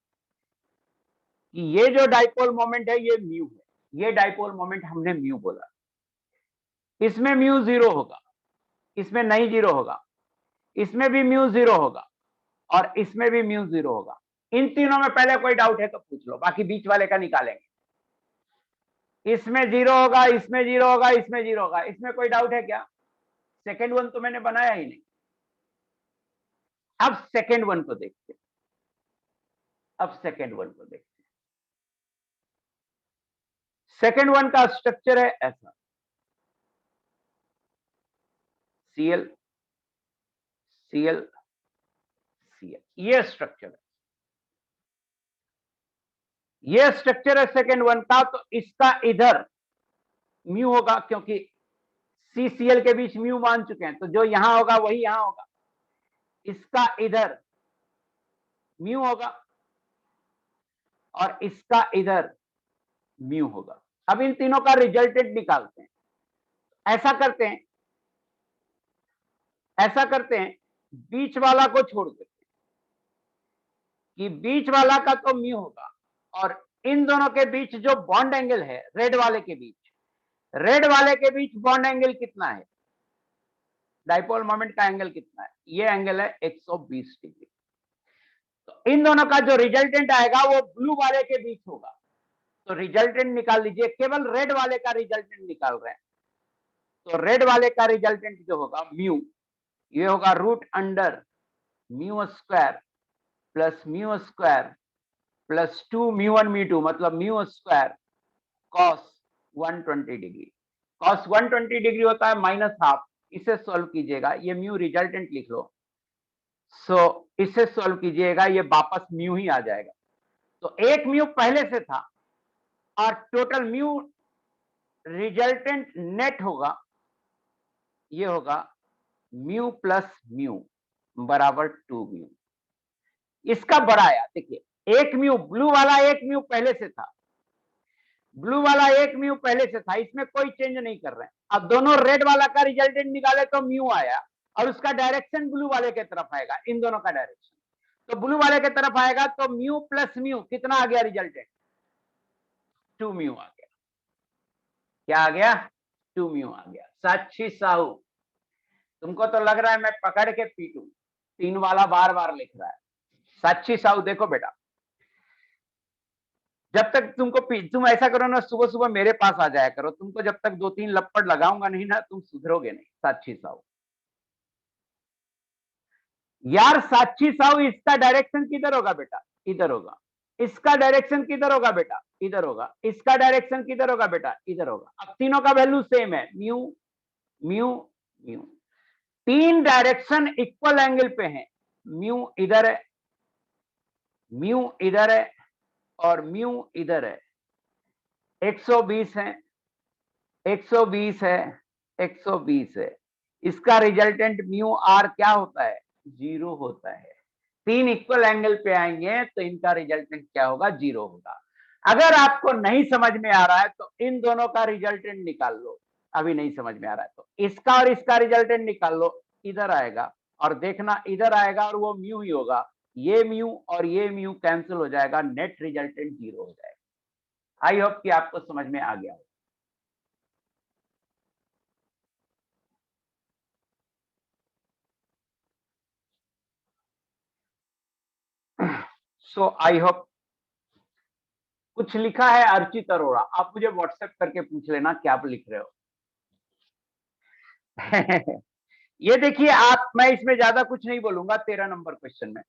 कि ये जो डाइपोल मोमेंट है ये म्यू है, ये डाइपोल मोमेंट हमने म्यू बोला, इसमें म्यू 0 होगा, इसमें नहीं 0 होगा, इसमें भी म्यू 0 होगा और इसमें भी म्यू 0 होगा। इन तीनों में पहले कोई डाउट है तो पूछ लो, बाकी बीच वाले का निकालेंगे। इसमें 0 होगा, इसमें 0 होगा, इसमें 0 होगा, इसमें कोई डाउट है क्या? सेकेंड वन तो मैंने बनाया ही नहीं। अब सेकेंड वन को देखते हैं, अब सेकेंड वन को देखते हैं। सेकेंड वन का स्ट्रक्चर है ऐसा, Cl Cl Cl, ये स्ट्रक्चर है, ये स्ट्रक्चर है सेकेंड वन का। तो इसका इधर म्यू होगा, क्योंकि CCl के बीच म्यू मान चुके हैं, तो जो यहां होगा वही यहां होगा। इसका इधर म्यू होगा और इसका इधर म्यू होगा। अब इन तीनों का रिजल्टेंट निकालते हैं। ऐसा करते हैं, ऐसा करते हैं, बीच वाला को छोड़ देते हैं कि बीच वाला का तो म्यू होगा, और इन दोनों के बीच जो बॉन्ड एंगल है रेड वाले के बीच, रेड वाले के बीच बॉन्ड एंगल कितना है, डाइपोल मोमेंट का एंगल कितना है, ये एंगल है 120 डिग्री। तो इन दोनों का जो रिजल्टेंट आएगा वो ब्लू वाले के बीच होगा। तो रिजल्टेंट निकाल लीजिए, केवल रेड वाले का रिजल्टेंट निकाल रहे हैं। तो रेड वाले का रिजल्टेंट जो होगा म्यू, ये होगा root under mu square plus mu square plus 2 म्यू1 म्यू2, मतलब mu square cos 120 degree. Cos 120 degree होता है -हाफ। इसे सॉल्व कीजिएगा, ये म्यू रिजल्टेंट लिख लो। सो इसे सॉल्व कीजिएगा, ये वापस म्यू ही आ जाएगा। तो एक म्यू पहले से था और टोटल म्यू रिजल्टेंट नेट होगा, ये होगा म्यू प्लस म्यू बराबर 2 म्यू। इसका बढ़ाया, देखिए एक म्यू, ब्लू वाला एक म्यू पहले से था, ब्लू वाला एक म्यू पहले से था, इसमें कोई चेंज नहीं कर रहे हैं। अब दोनों रेड वाला का रिजल्टेंट निकाले तो म्यू आया, और उसका डायरेक्शन ब्लू वाले के तरफ आएगा, इन दोनों का डायरेक्शन। तो ब्लू वाले के तरफ आएगा तो म्यू प्लस म्यू कितना आ गया रिजल्टेंट? 2 म्यू आ गया। क्या आ गया? 2 म्यू आ गया। साक्षी साहू, तुमको तो लग रहा है मैं पकड़ के पीटू, 3 वाला बार बार लिख रहा है। साक्षी साहू देखो बेटा, जब तक तुम ऐसा करो ना, सुबह सुबह मेरे पास आ जाया करो, तुमको जब तक 2-3 लपड़ लगाऊंगा नहीं ना, तुम सुधरोगे नहीं। साक्षी साहू यार, साक्षी साहू, इसका डायरेक्शन किधर होगा बेटा? इधर होगा। इसका डायरेक्शन किधर होगा बेटा? इधर होगा। इसका डायरेक्शन किधर होगा बेटा? इधर होगा। अब तीनों का वैल्यू सेम है, mu mu mu. 3 direction equal angle पे हैं, म्यू इधर है, म्यू इधर है और म्यू इधर है। 120 है, 120 है, 120 है। इसका रिजल्टेंट म्यू आर क्या होता है? 0 होता है। 3 इक्वल एंगल पे आएंगे तो इनका रिजल्टेंट क्या होगा? 0 होगा। अगर आपको नहीं समझ में आ रहा है तो इन दोनों का रिजल्टेंट निकाल लो। अभी नहीं समझ में आ रहा है तो इसका और इसका रिजल्टेंट निकाल लो, इधर आएगा, और देखना इधर आएगा और वो म्यू ही होगा। ये म्यू और ये म्यू कैंसिल हो जाएगा, नेट रिजल्टेंट 0 हो जाएगा। आई होप कि आपको समझ में आ गया हो। सो आई होप। कुछ लिखा है अर्चित अरोड़ा, आप मुझे व्हाट्सएप करके पूछ लेना क्या आप लिख रहे हो। ये देखिए आप, मैं इसमें ज्यादा कुछ नहीं बोलूंगा। 13 नंबर क्वेश्चन में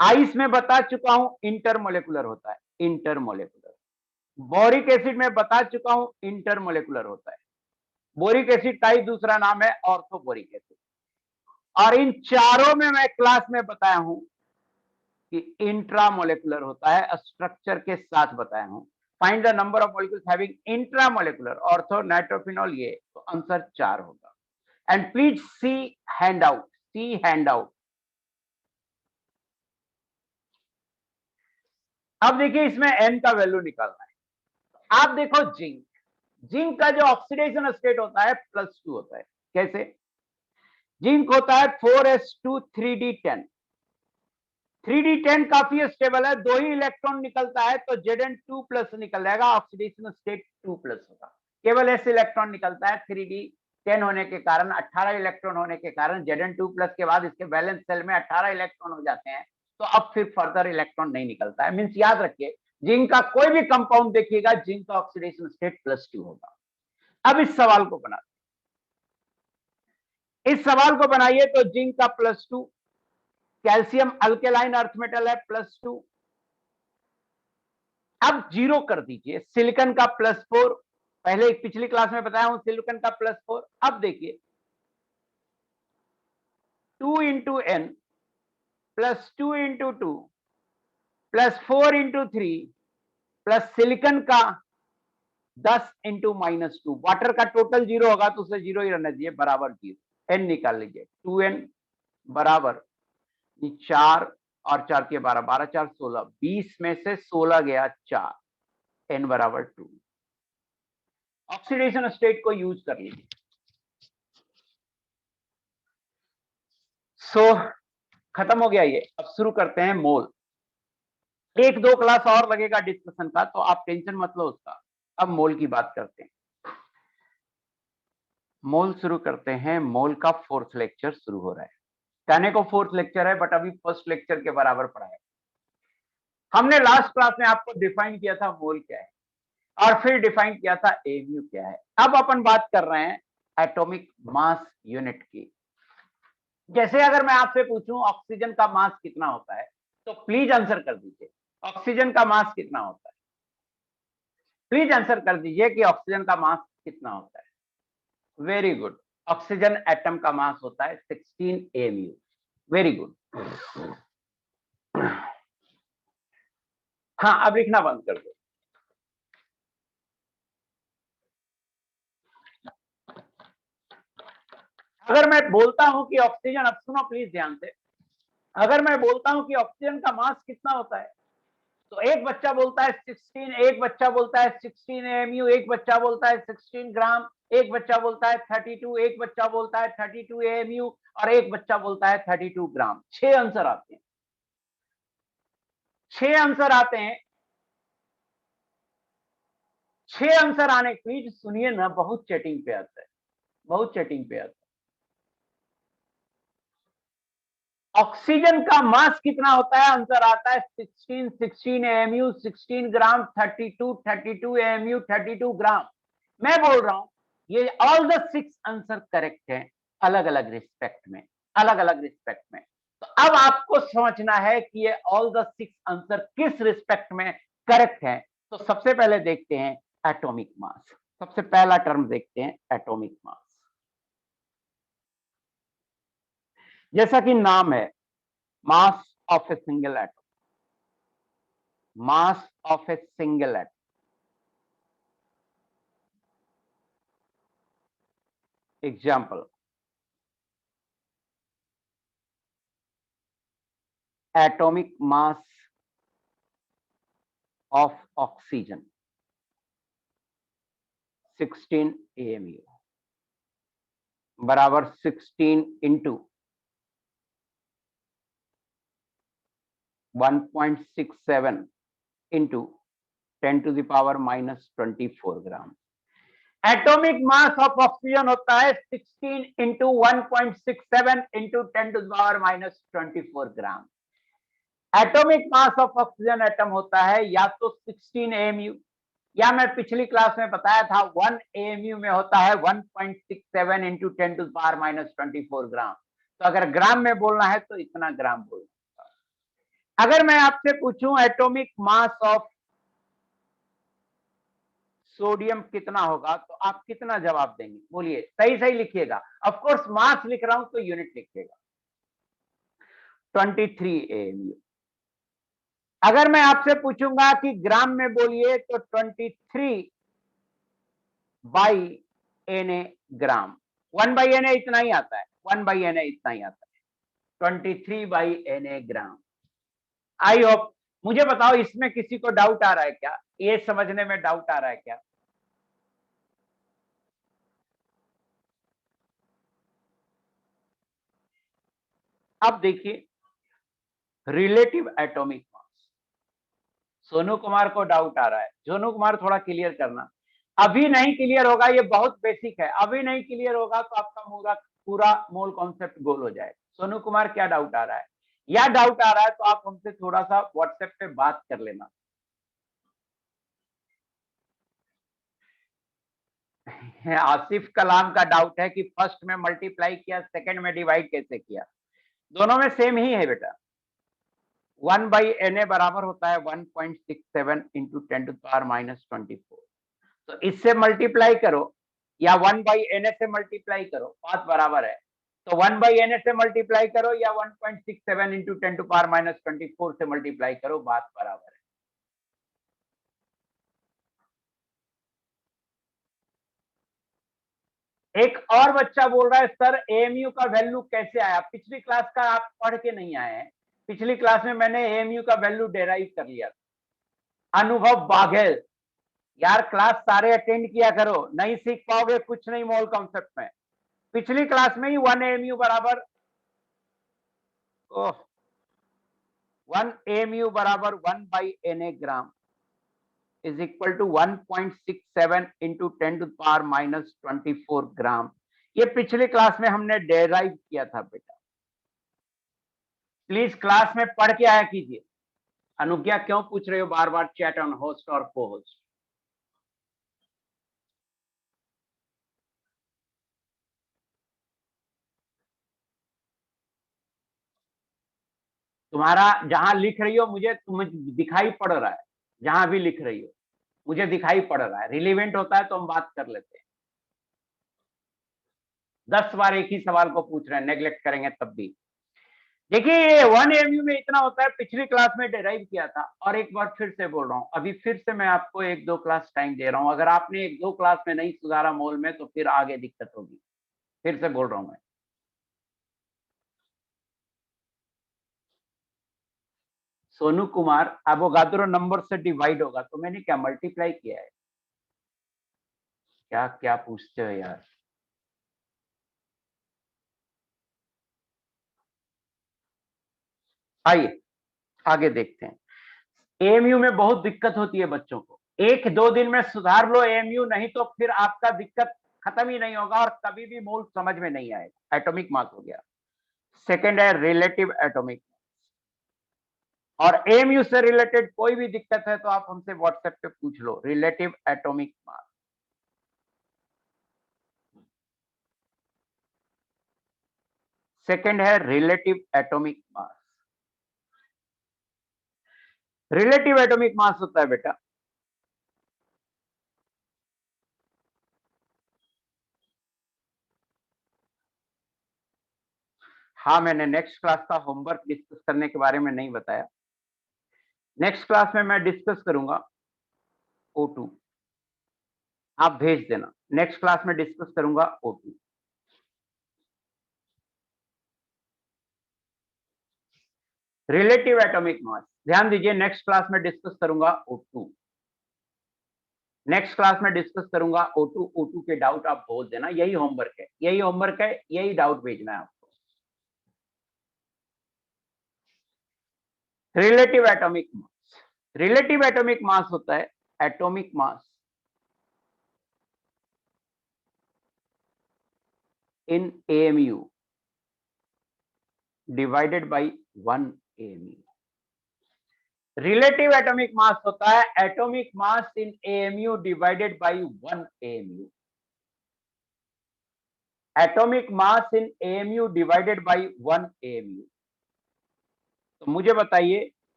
आइस में बता चुका हूं इंटरमोलेकुलर होता है, इंटरमोलेकुलर। बोरिक एसिड में बता चुका हूं इंटरमोलेकुलर होता है। बोरिक एसिड का ही दूसरा नाम है ऑर्थोबोरिक एसिड। और इन चारों में मैं क्लास में बताया हूं कि इंट्रामोलेकुलर होता है, स्ट्रक्चर के साथ बताया हूं। Find the number of molecules having intramolecular ortho nitrophenol, ये तो आंसर 4 होगा। And please see hand out, see hand out. अब देखिए इसमें n का वैल्यू निकालना है। आप देखो जिंक, जिंक का जो ऑक्सीडेशन स्टेट होता है +2 होता है। कैसे? जिंक होता है 4s2 3d10। 3d10 काफी स्टेबल है, 2 ही इलेक्ट्रॉन निकलता है तो Zn2 प्लस निकल जाएगा, ऑक्सीडेशन स्टेट 2 प्लस होगा। केवल s इलेक्ट्रॉन निकलता है 3d10 होने के कारण, 18 इलेक्ट्रॉन होने के कारण Zn2 प्लस के बाद इसके वैलेंस सेल में 18 इलेक्ट्रॉन हो जाते हैं, तो अब फिर फर्दर इलेक्ट्रॉन नहीं निकलता है। मीन्स याद रखिए, जिंक का कोई भी कंपाउंड देखिएगा, जिंक का ऑक्सीडेशन स्टेट +2 होगा। अब इस सवाल को बनाते, इस सवाल को बनाइए तो जिंक का +2, कैल्शियम अल्केलाइन अर्थ मेटल है +2, अब 0 कर दीजिए। सिलिकॉन का +4, पहले पिछली क्लास में बताया हूं सिलिकॉन का +4। अब देखिए 2 into n +2 into 2 +4 into 3 plus silicon का 10 इंटू -2, वाटर का टोटल 0 होगा तो उसे 0 ही रहना चाहिए, बराबर 0। n निकाल लीजिए, 2n बराबर 4 और 4 के 12, 12 4 16, 20 में से 16 गया 4, n बराबर 2। ऑक्सीडेशन स्टेट को यूज कर लीजिए। सो खत्म हो गया ये। अब शुरू करते हैं मोल। 1-2 क्लास और लगेगा डिस्कशन का, तो आप टेंशन मत लो उसका। अब मोल की बात करते हैं। मोल शुरू करते हैं। मोल का 4th लेक्चर शुरू हो रहा है। कहने को 4th लेक्चर है, बट अभी 1st लेक्चर के बराबर पढ़ा है। हमने लास्ट क्लास में आपको डिफाइन किया था मोल क्या है, और फिर डिफाइन किया था एमयू क्या है। अब अपन बात कर रहे हैं एटॉमिक मास यूनिट की। जैसे अगर मैं आपसे पूछूं ऑक्सीजन का मास कितना होता है, तो प्लीज आंसर कर दीजिए ऑक्सीजन का मास कितना होता है। प्लीज आंसर कर दीजिए कि ऑक्सीजन का मास कितना होता है। वेरी गुड, ऑक्सीजन एटम का मास होता है 16 AMU। Very good. हाँ, अब लिखना बंद कर दो। अगर मैं बोलता हूं कि ऑक्सीजन, अब सुनो प्लीज ध्यान से, अगर मैं बोलता हूं कि ऑक्सीजन का मास कितना होता है, तो एक बच्चा बोलता है 16, एक बच्चा बोलता है 16 AMU, एक बच्चा बोलता है 16 ग्राम, एक बच्चा बोलता है 32, एक बच्चा बोलता है 32 AMU, और एक बच्चा बोलता है 32 ग्राम। 6 आंसर आते हैं, 6 आंसर आते हैं। 6 आंसर आने, प्लीज सुनिए ना, बहुत चैटिंग पे आता है, बहुत चैटिंग पे आता है। ऑक्सीजन का मास कितना होता है, आंसर आता है 16, 16 AMU, 16 ग्राम, 32, 32 AMU, 32 ग्राम। मैं बोल रहा हूं ये ऑल द 6 आंसर करेक्ट है, अलग अलग रिस्पेक्ट में, अलग अलग रिस्पेक्ट में। तो अब आपको समझना है कि ये ऑल द 6 आंसर किस रिस्पेक्ट में करेक्ट है। तो सबसे पहले देखते हैं एटॉमिक मास। सबसे पहला टर्म देखते हैं एटॉमिक मास। जैसा कि नाम है, mass of a single atom, mass of a single atom. Example, atomic mass of oxygen 16 AMU बराबर 16 into 1.67 into 10 to the power -24 gram. Atomic mass of oxygen होता है 16 into 1.67 into 10 to the power -24 gram. Atomic mass of oxygen atom होता है या तो 16 AMU, या मैं पिछली क्लास में बताया था 1 AMU में होता है 1.67 इंटू 10 टू द पावर -24 ग्राम। तो अगर ग्राम में बोलना है तो इतना ग्राम बोलना। अगर मैं आपसे पूछूं एटॉमिक मास ऑफ सोडियम कितना होगा, तो आप कितना जवाब देंगे, बोलिए, सही सही लिखिएगा। ऑफ कोर्स मास लिख रहा हूं तो यूनिट लिखिएगा। 23 AMU। अगर मैं आपसे पूछूंगा कि ग्राम में बोलिए, तो 23 by Na gram. 1 by Na इतना ही आता है, 1 बाई Na इतना ही आता है, 23 by Na gram. I hope, मुझे बताओ इसमें किसी को डाउट आ रहा है क्या, ये समझने में डाउट आ रहा है क्या? अब देखिए relative atomic mass, Sonu Kumar को डाउट आ रहा है, सोनू कुमार थोड़ा क्लियर करना। अभी नहीं क्लियर होगा, ये बहुत बेसिक है, अभी नहीं क्लियर होगा तो आपका पूरा मोल कॉन्सेप्ट गोल हो जाए। सोनू कुमार क्या डाउट आ रहा है, या डाउट आ रहा है तो आप हमसे थोड़ा सा व्हाट्सएप पे बात कर लेना। आसिफ कलाम का डाउट है कि फर्स्ट में मल्टीप्लाई किया, सेकंड में डिवाइड कैसे किया। दोनों में सेम ही है बेटा। 1/na बराबर होता है 1.67 इंटू 10⁻⁻24। तो इससे मल्टीप्लाई करो या 1/na से मल्टीप्लाई करो, बात बराबर है। तो 1/na से मल्टीप्लाई करो या 1.67 इंटू 10⁻⁻24 से मल्टीप्लाई करो, बात बराबर है। एक और बच्चा बोल रहा है सर एएमयू का वैल्यू कैसे आया। पिछली क्लास का आप पढ़ के नहीं आए हैं, पिछली क्लास में मैंने एएमयू का वैल्यू डेराइव कर लिया था। अनुभव बाघेल, यार क्लास सारे अटेंड किया करो, नहीं सीख पाओगे कुछ नहीं मोल कॉन्सेप्ट में। पिछली क्लास में ही 1 एएमयू बराबर 1 एएमयू बराबर 1/na gram is equal to 1.67 into 10⁻⁻24 gram. ये पिछली क्लास में हमने डेराइव किया था बेटा। प्लीज क्लास में पढ़ के आया कीजिए। अनुज्ञा क्यों पूछ रहे हो बार बार चैट ऑन होस्ट और को होस्ट। तुम्हारा जहां लिख रही हो मुझे दिखाई पड़ रहा है, जहां भी लिख रही हो मुझे दिखाई पड़ रहा है। रिलेवेंट होता है तो हम बात कर लेते हैं। 10 बार एक ही सवाल को पूछ रहे हैं, नेग्लेक्ट करेंगे तब भी। देखिए ये 1 एएमयू में इतना होता है, पिछली क्लास में डेराइव किया था। और एक बार फिर से बोल रहा हूं, अभी फिर से मैं आपको 1-2 क्लास टाइम दे रहा हूं। अगर आपने 1-2 क्लास में नहीं सुधारा मोल में तो फिर आगे दिक्कत होगी। फिर से बोल रहा हूं मैं। सोनू कुमार एवोगाद्रो नंबर से डिवाइड होगा, तो मैंने क्या मल्टीप्लाई किया है? क्या क्या पूछते हो यार। आइए आगे देखते हैं। एएमयू में बहुत दिक्कत होती है बच्चों को, 1-2 दिन में सुधार लो एएमयू, नहीं तो फिर आपका दिक्कत खत्म ही नहीं होगा और कभी भी मोल समझ में नहीं आएगा। एटॉमिक मास हो गया। सेकेंड है रिलेटिव एटॉमिक। और एएमयू से रिलेटेड कोई भी दिक्कत है तो आप हमसे व्हाट्सएप पे पूछ लो। रिलेटिव एटॉमिक मास, सेकेंड है relative atomic mass. Relative atomic mass होता है बेटा, हाँ मैंने नेक्स्ट क्लास का होमवर्क डिस्कस करने के बारे में नहीं बताया। नेक्स्ट क्लास में मैं डिस्कस करूंगा O2, आप भेज देना। नेक्स्ट क्लास में डिस्कस करूंगा O2। रिलेटिव एटॉमिक मास, ध्यान दीजिए, नेक्स्ट क्लास में डिस्कस करूंगा O2। नेक्स्ट क्लास में डिस्कस करूंगा O2 के डाउट आप बोल देना। यही होमवर्क है, यही होमवर्क है, यही डाउट भेजना है आपको। Relative atomic mass, relative atomic mass होता है atomic mass in AMU divided by 1 AMU। Relative atomic mass होता है atomic mass in AMU divided by 1 AMU। Atomic mass in AMU divided by 1 AMU। तो मुझे बताइए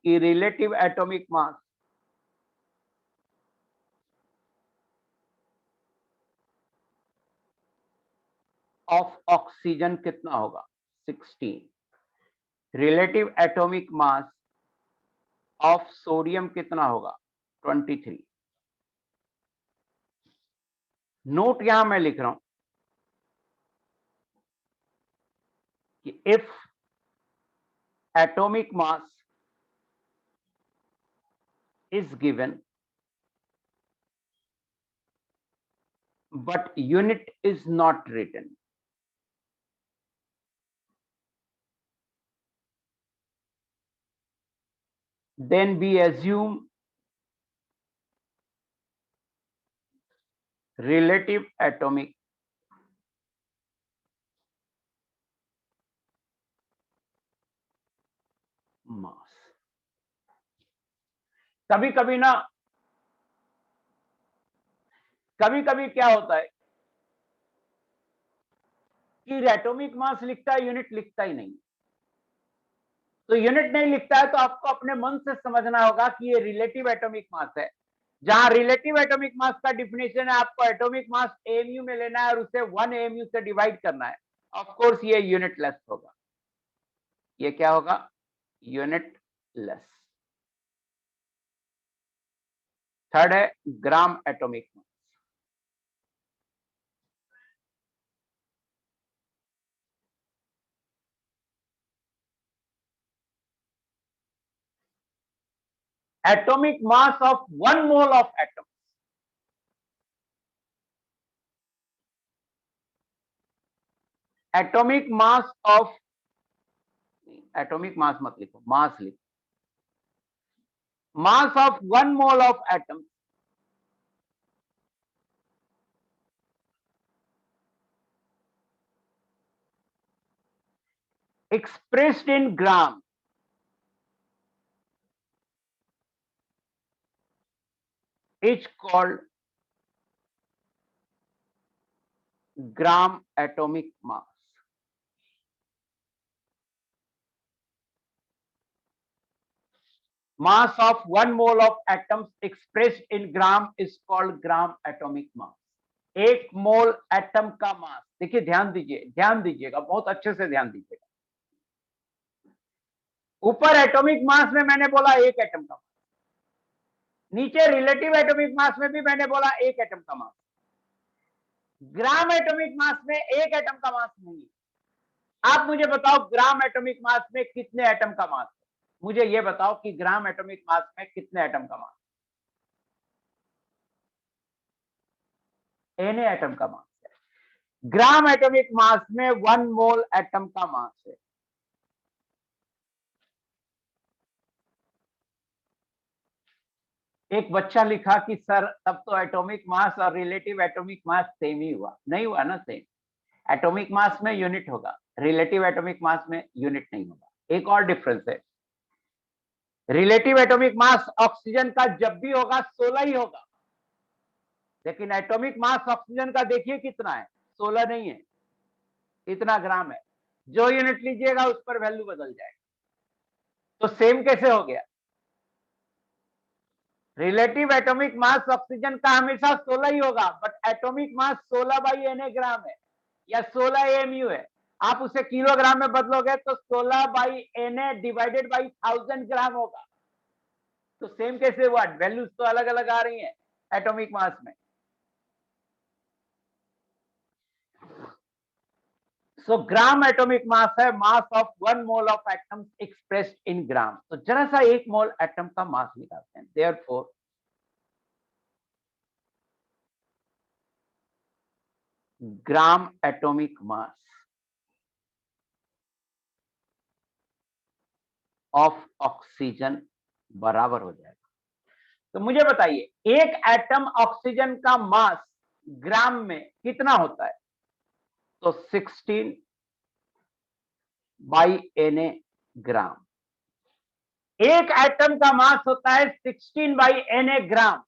कि relative atomic mass of oxygen कितना होगा? 16। Relative atomic mass of sodium कितना होगा? 23। नोट यहां मैं लिख रहा हूं कि if atomic mass is given but unit is not written, then we assume relative atomic mass. कभी कभी क्या होता है कि एटॉमिक मास लिखता है, यूनिट लिखता ही नहीं। तो यूनिट नहीं लिखता है तो आपको अपने मन से समझना होगा कि ये रिलेटिव एटॉमिक मास है। जहां रिलेटिव एटॉमिक मास का डिफिनेशन है, आपको एटॉमिक मास एमयू में लेना है और उसे 1 एमयू से डिवाइड करना है। ऑफ कोर्स ये यूनिट लेस होगा। ये क्या होगा? Unit less. थर्ड है ग्राम atomic mass. atomic mass of 1 mole of atom. Atomic mass of, atomic mass मत लिखो, mass लिखो। Mass of 1 mole of atom expressed in gram is called gram atomic mass. Mass of 1 mole of atoms expressed in gram is called gram atomic mass. 1 mole atom का मास, देखिए ध्यान दीजिएगा, बहुत अच्छे से ध्यान दीजिएगा। ऊपर एटॉमिक मास में मैंने बोला 1 एटम का मास, नीचे रिलेटिव एटॉमिक मास में भी मैंने बोला 1 एटम का मास। ग्राम एटॉमिक मास में 1 एटम का मास नहीं है। आप मुझे बताओ ग्राम एटॉमिक मास में कितने एटम का मास है? मुझे ये बताओ कि ग्राम एटॉमिक मास में कितने एटम का मास? एन एटम का मास है। ग्राम एटॉमिक मास में 1 मोल एटम का मास है। एक बच्चा लिखा कि सर तब तो एटॉमिक मास और रिलेटिव एटॉमिक मास सेम ही हुआ। नहीं हुआ ना सेम। एटॉमिक मास में यूनिट होगा, रिलेटिव एटॉमिक मास में यूनिट नहीं होगा। एक और डिफरेंस है, रिलेटिव एटॉमिक मास ऑक्सीजन का जब भी होगा 16 ही होगा, लेकिन एटॉमिक मास ऑक्सीजन का देखिए कितना है, 16 नहीं है, इतना ग्राम है। जो यूनिट लीजिएगा उस पर वैल्यू बदल जाएगा। तो सेम कैसे हो गया? रिलेटिव एटॉमिक मास ऑक्सीजन का हमेशा 16 ही होगा, बट एटॉमिक मास 16/Na ग्राम है या 16 एमयू है। आप उसे किलोग्राम में बदलोगे तो 16/Na डिवाइडेड बाई 1000 ग्राम होगा। तो सेम कैसे हुआ? वैल्यूज तो अलग अलग आ रही हैं एटॉमिक मास में। सो ग्राम एटॉमिक मास है mass of 1 mole of atoms expressed in gram. तो जरा सा 1 मोल एटम का मास निकालते हैं। Therefore gram atomic mass of oxygen बराबर हो जाएगा। तो मुझे बताइए 1 एटम ऑक्सीजन का मास ग्राम में कितना होता है? तो 16/Na ग्राम। 1 एटम का मास होता है 16/Na ग्राम।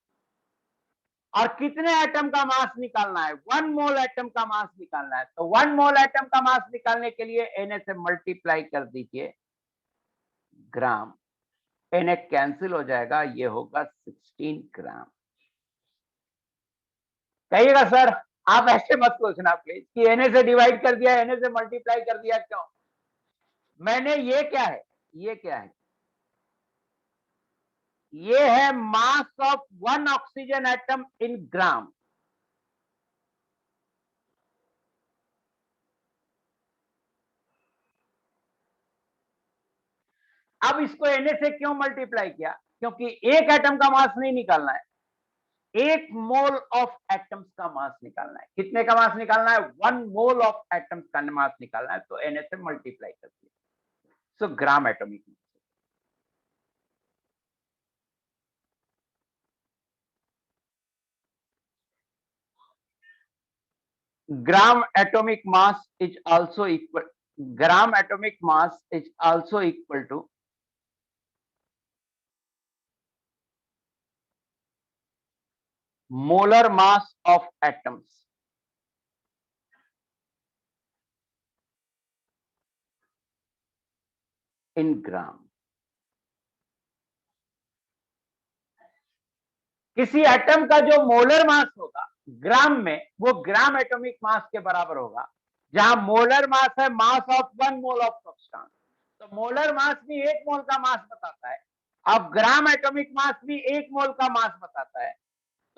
और कितने एटम का मास निकालना है? 1 मोल एटम का मास निकालना है। तो 1 मोल एटम का मास निकालने के लिए Na से मल्टीप्लाई कर दीजिए ग्राम। Na कैंसिल हो जाएगा, ये होगा 16 ग्राम। कहिएगा सर आप ऐसे मत सोचना प्लीज कि Na से डिवाइड कर दिया, Na से मल्टीप्लाई कर दिया, क्यों? मैंने ये क्या है, ये क्या है? ये है mass of 1 oxygen atom in gram. अब इसको Na से क्यों मल्टीप्लाई किया? क्योंकि 1 एटम का मास नहीं निकालना है, 1 मोल ऑफ एटम्स का मास निकालना है। कितने का मास निकालना है? 1 मोल ऑफ एटम्स का मास निकालना है। तो Na से मल्टीप्लाई कर दिया। So gram atomic mass. gram atomic mass is also equal to molar mass of atoms in gram. किसी एटम का जो मोलर मास होगा ग्राम में, वो ग्राम एटॉमिक मास के बराबर होगा, जहां मोलर मास है mass of 1 mole of substance. तो मोलर मास भी 1 मोल का मास बताता है, अब ग्राम एटॉमिक मास भी 1 मोल का मास बताता है।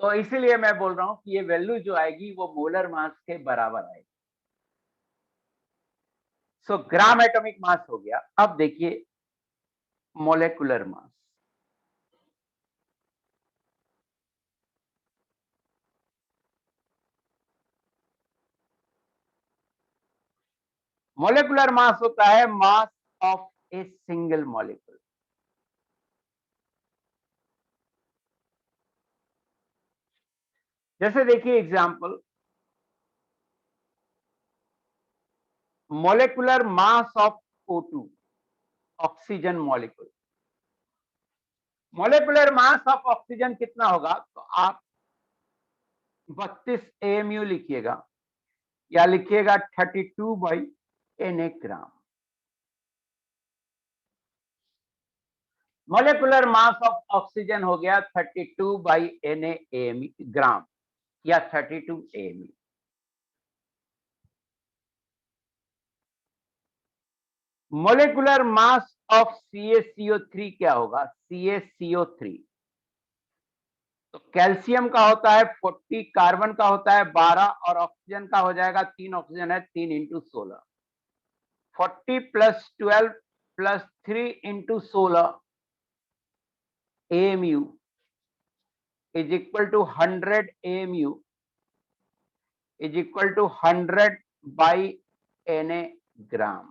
तो इसीलिए मैं बोल रहा हूं कि ये वैल्यू जो आएगी वो मोलर मास के बराबर आएगी। सो ग्राम एटॉमिक मास हो गया। अब देखिए मोलेकुलर मास। मोलेकुलर मास होता है mass of a single molecule. जैसे देखिए example, molecular mass of O2, oxygen molecule. Molecular mass of oxygen कितना होगा? तो आप 32 AMU लिखिएगा या लिखिएगा 32/Na gram. Molecular mass of oxygen हो गया 32/Na ग्राम या 32 AMU। Molecular mass of CaCO3 क्या होगा? CaCO3 तो कैल्शियम का होता है 40, कार्बन का होता है 12 और ऑक्सीजन का हो जाएगा 3 ऑक्सीजन है 3 into 16, 40 + 12 + 3 into 16 AMU is equal to 100 AMU is equal to 100/Na gram.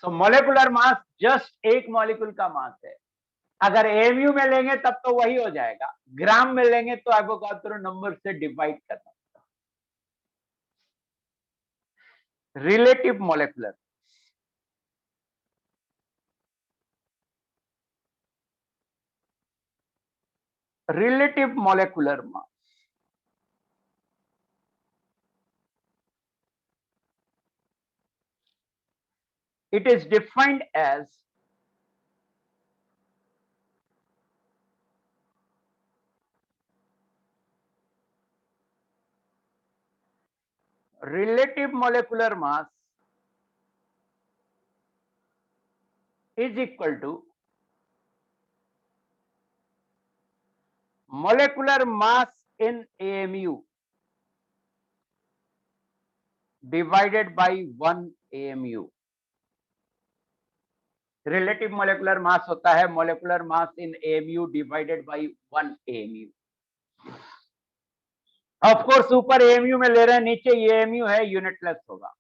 So molecular mass just एक मॉलिक्यूल का मास है। अगर एमयू में लेंगे तब तो वही हो जाएगा, ग्राम में लेंगे तो एवोगाड्रो नंबर से डिवाइड करना। Relative molecular, relative molecular mass, it is defined as relative molecular mass is equal to molecular mass in AMU divided by 1 AMU। Relative molecular mass होता है molecular mass in AMU divided by 1 AMU। Of course ऊपर AMU में ले रहे हैं, नीचे AMU है, unitless होगा।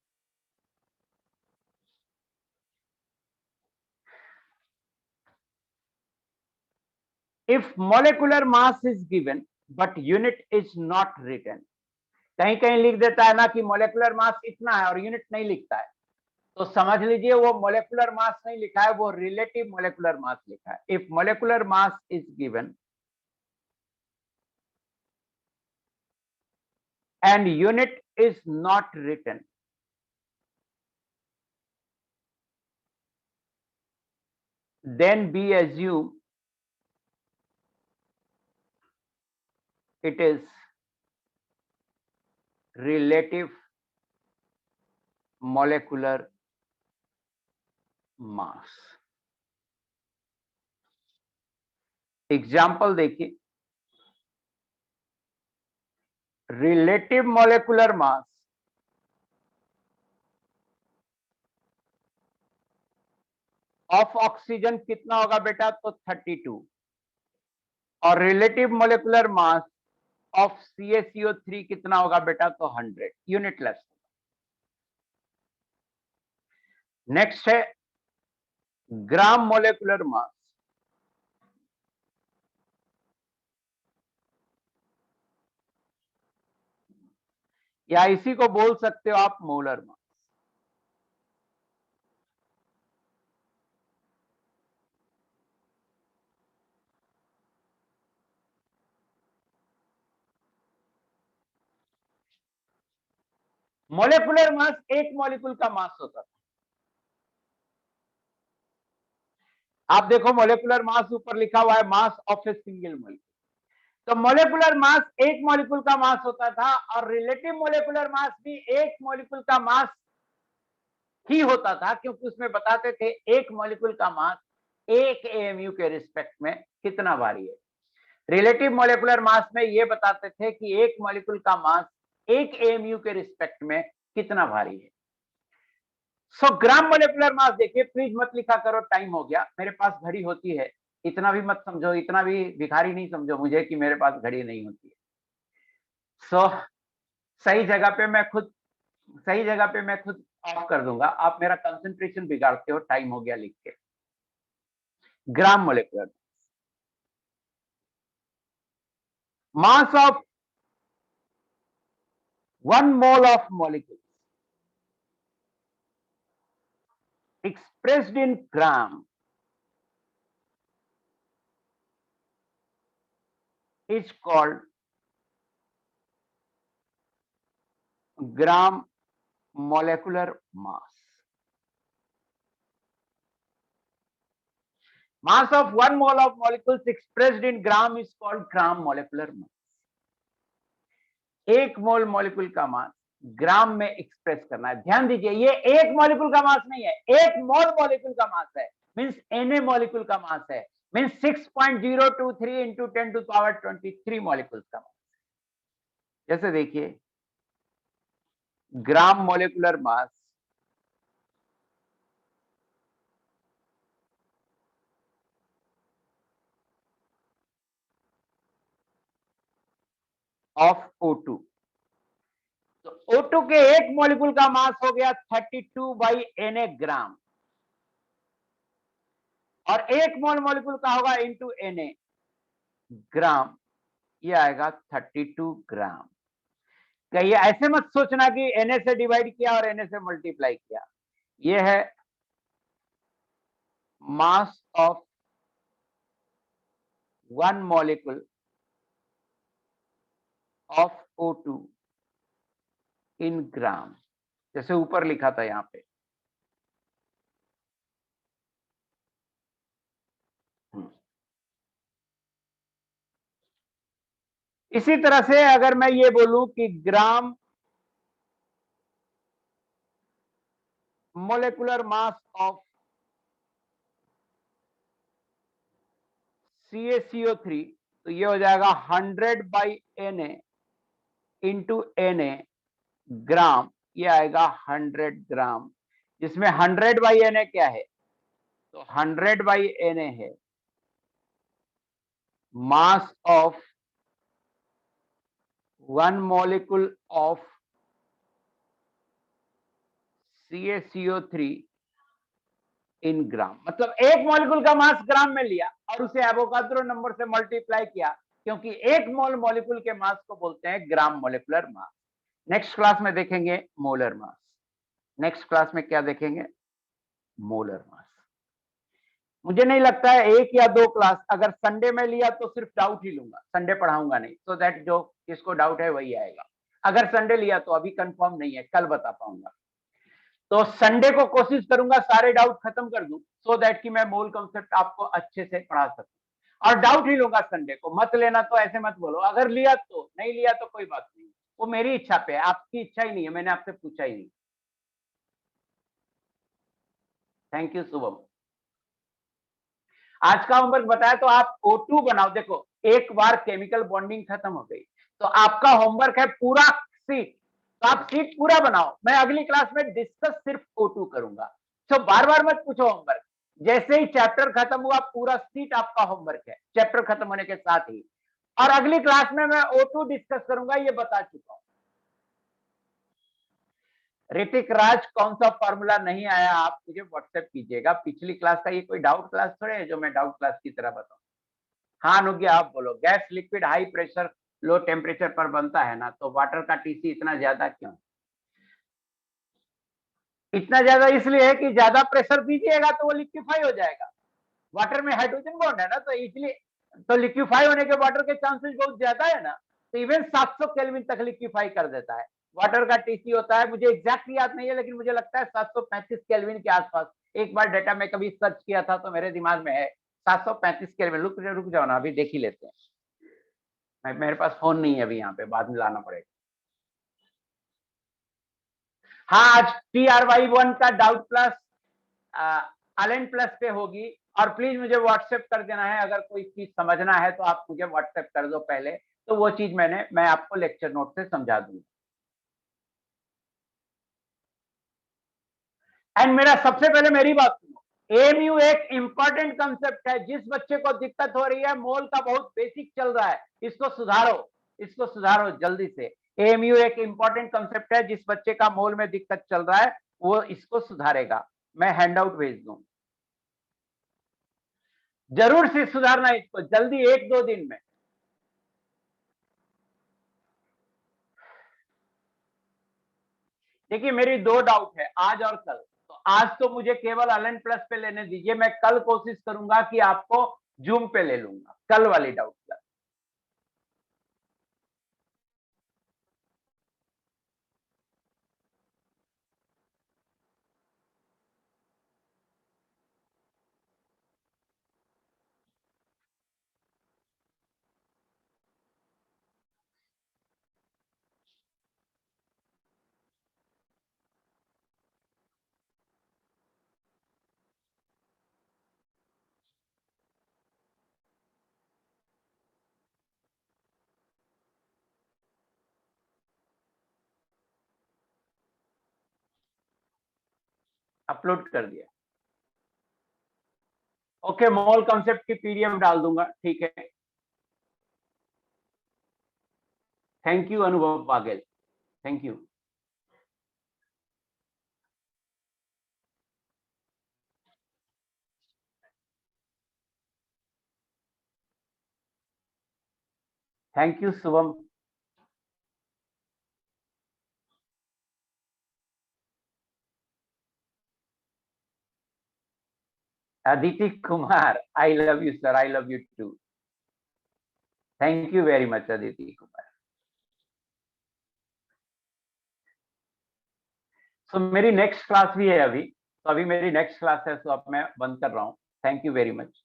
If molecular mass is given but unit is not written, कहीं कहीं लिख देता है ना कि मोलेकुलर मास इतना है और यूनिट नहीं लिखता है, तो समझ लीजिए वो मोलेकुलर मास नहीं लिखा है, वो रिलेटिव मोलेकुलर मास लिखा है। If molecular mass is given and unit is not written, then we assume it is relative molecular mass। Example देखिए, relative molecular mass of oxygen कितना होगा बेटा? तो 32, और relative molecular mass of CaCO3 कितना होगा बेटा? तो 100, यूनिटलेस। नेक्स्ट है ग्राम मोलेकुलर मास। या इसी को बोल सकते हो आप मोलर मास। मोलेकुलर मास एक मॉलिक्यूल का मास होता था। आप देखो मोलेकुलर मास ऊपर लिखा हुआ है mass of a single molecule. तो मोलेकुलर मास एक मॉलिक्यूल का मास होता था और रिलेटिव मोलेकुलर मास भी एक मॉलिक्यूल का मास ही होता था, क्योंकि उसमें बताते थे एक मॉलिक्यूल का मास एक एएमयू के रिस्पेक्ट में कितना भारी है। रिलेटिव मोलेकुलर मास में ये बताते थे कि एक मॉलिक्यूल का मास एक एएमयू के रिस्पेक्ट में कितना भारी है। सो ग्राम मोलेकुलर मास देखिए, प्लीज मत लिखा करो, टाइम हो गया, मेरे पास घड़ी होती है, इतना भी मत समझो, इतना भी भिखारी नहीं समझो मुझे कि मेरे पास घड़ी नहीं होती है। सो सही जगह पे मैं खुद ऑफ कर दूंगा, आप मेरा कंसंट्रेशन बिगाड़ते हो, टाइम हो गया लिख के। Gram molecular mass of 1 mole of molecule expressed in gram is called gram molecular mass. Mass of 1 mole of molecules expressed in gram is called gram molecular mass. एक मोल मॉलिक्यूल का मास ग्राम में express करना है। ध्यान दीजिए, ये एक मॉलिक्यूल का मास नहीं है, एक मोल मॉलिक्यूल का मास है, मींस Na मॉलिक्यूल का मास है, means 6.023 into 10 to power 23 molecules का मास। जैसे देखिए ग्राम मोलेकुलर मास ऑफ O2, तो O2 के एक मॉलिक्यूल का मास हो गया 32/Na ग्राम, और एक मोल मॉलिक्यूल का होगा इंटू Na ग्राम, ये आएगा 32 ग्राम। कहिए ऐसे मत सोचना कि Na से डिवाइड किया और Na से मल्टीप्लाई किया, ये है mass of 1 molecule of O2 इन ग्राम, जैसे ऊपर लिखा था यहां पे। इसी तरह से अगर मैं ये बोलूं कि ग्राम मोलेकुलर मास ऑफ CaCO3, तो ये हो जाएगा 100/Na इंटू Na ग्राम, ये आएगा 100 ग्राम, जिसमें 100/Na क्या है, तो 100/Na है mass of 1 molecule of CaCO3 इन ग्राम। मतलब एक मॉलिक्यूल का मास ग्राम में लिया और उसे एवोगाड्रो नंबर से मल्टीप्लाई किया, क्योंकि एक मोल मॉलिक्यूल के मास को बोलते हैं ग्राम मोलेकुलर मास। नेक्स्ट क्लास में देखेंगे मोलर मास। नेक्स्ट क्लास में क्या देखेंगे, मोलर मास। मुझे नहीं लगता है एक या दो क्लास, अगर संडे में लिया तो सिर्फ डाउट ही लूंगा, संडे पढ़ाऊंगा नहीं, सो दैट जो किसको डाउट है वही आएगा। अगर संडे लिया तो अभी कंफर्म नहीं है, कल बता पाऊंगा। तो संडे को कोशिश करूंगा सारे डाउट खत्म कर दूं, सो दैट कि मैं मोल कॉन्सेप्ट आपको अच्छे से पढ़ा सकूं। और डाउट ही लूंगा संडे को, मत लेना तो ऐसे मत बोलो, अगर लिया तो, नहीं लिया तो कोई बात नहीं, वो मेरी इच्छा पे है, आपकी इच्छा ही नहीं है, मैंने आपसे पूछा ही नहीं। Thank you Shubham. आज का होमवर्क बताया तो आप O2 बनाओ। देखो एक बार केमिकल बॉन्डिंग खत्म हो गई तो आपका होमवर्क है पूरा सीट, तो आप सीट पूरा बनाओ। मैं अगली क्लास में डिस्कस सिर्फ O2 करूंगा, तो बार बार मत पूछो होमवर्क, जैसे ही चैप्टर खत्म हुआ पूरा सीट आपका होमवर्क है, चैप्टर खत्म होने के साथ ही। और अगली क्लास में मैं O2 डिस्कस करूंगा, ये बता चुका हूं। ऋतिक राज कौन सा फॉर्मूला नहीं आया आप मुझे व्हाट्सएप कीजिएगा, पिछली क्लास का ये कोई डाउट क्लास थोड़े है जो मैं डाउट क्लास की तरह बताऊं। हाँ अनुज्ञा आप बोलो, gas liquid high pressure low temperature पर बनता है ना, तो वाटर का टीसी इतना ज्यादा क्यों? इतना ज्यादा इसलिए है कि ज्यादा प्रेशर दीजिएगा तो वो लिक्विफाई हो जाएगा। वाटर में हाइड्रोजन बॉन्ड है ना, तो इसलिए तो लिक्विफाई होने के वाटर के चांसेस बहुत ज्यादा है ना, तो इवन 700 केल्विन तक लिक्विफाई कर देता है। वाटर का टीसी होता है, मुझे एग्जैक्ट याद नहीं है, लेकिन मुझे लगता है 735 केल्विन के आसपास। एक बार डेटा में कभी सर्च किया था तो मेरे दिमाग में है 735 केल्विन। रुक जाओ ना, अभी देख ही लेते हैं। मेरे पास फोन नहीं है अभी यहाँ पे, बाद में लाना पड़ेगा। हाँ, आज TRY1 का डाउट प्लस अलेन प्लस पे होगी, और प्लीज मुझे व्हाट्सएप कर देना है। अगर कोई चीज समझना है तो आप मुझे व्हाट्सएप कर दो पहले, तो वो चीज मैं आपको लेक्चर नोट से समझा दूंगा। एंड मेरा सबसे पहले मेरी बात सुनो, एएमयू एक इंपॉर्टेंट कंसेप्ट है। जिस बच्चे को दिक्कत हो रही है, मोल का बहुत बेसिक चल रहा है, इसको सुधारो, इसको सुधारो जल्दी से। एएमयू एक इंपॉर्टेंट कंसेप्ट है, जिस बच्चे का मोल में दिक्कत चल रहा है वो इसको सुधारेगा। मैं हैंडआउट भेज दूं, जरूर से सुधारना इसको जल्दी, 1-2 दिन में। देखिए, मेरी 2 डाउट है, आज और कल। तो आज तो मुझे केवल अलेन प्लस पे लेने दीजिए, मैं कल कोशिश करूंगा कि आपको जूम पे ले लूंगा, कल वाली डाउट का। अपलोड कर दिया। ओके, मोल कॉन्सेप्ट की पीडीएफ डाल दूंगा, ठीक है। Thank you Anubhav Baghel, thank you. Thank you Shubham. Aditi Kumar, I love you sir, I love you too. Thank you very much Aditi Kumar. So मेरी नेक्स्ट क्लास भी है अभी, तो अभी मेरी नेक्स्ट क्लास है, तो अब मैं बंद कर रहा हूँ। Thank you very much.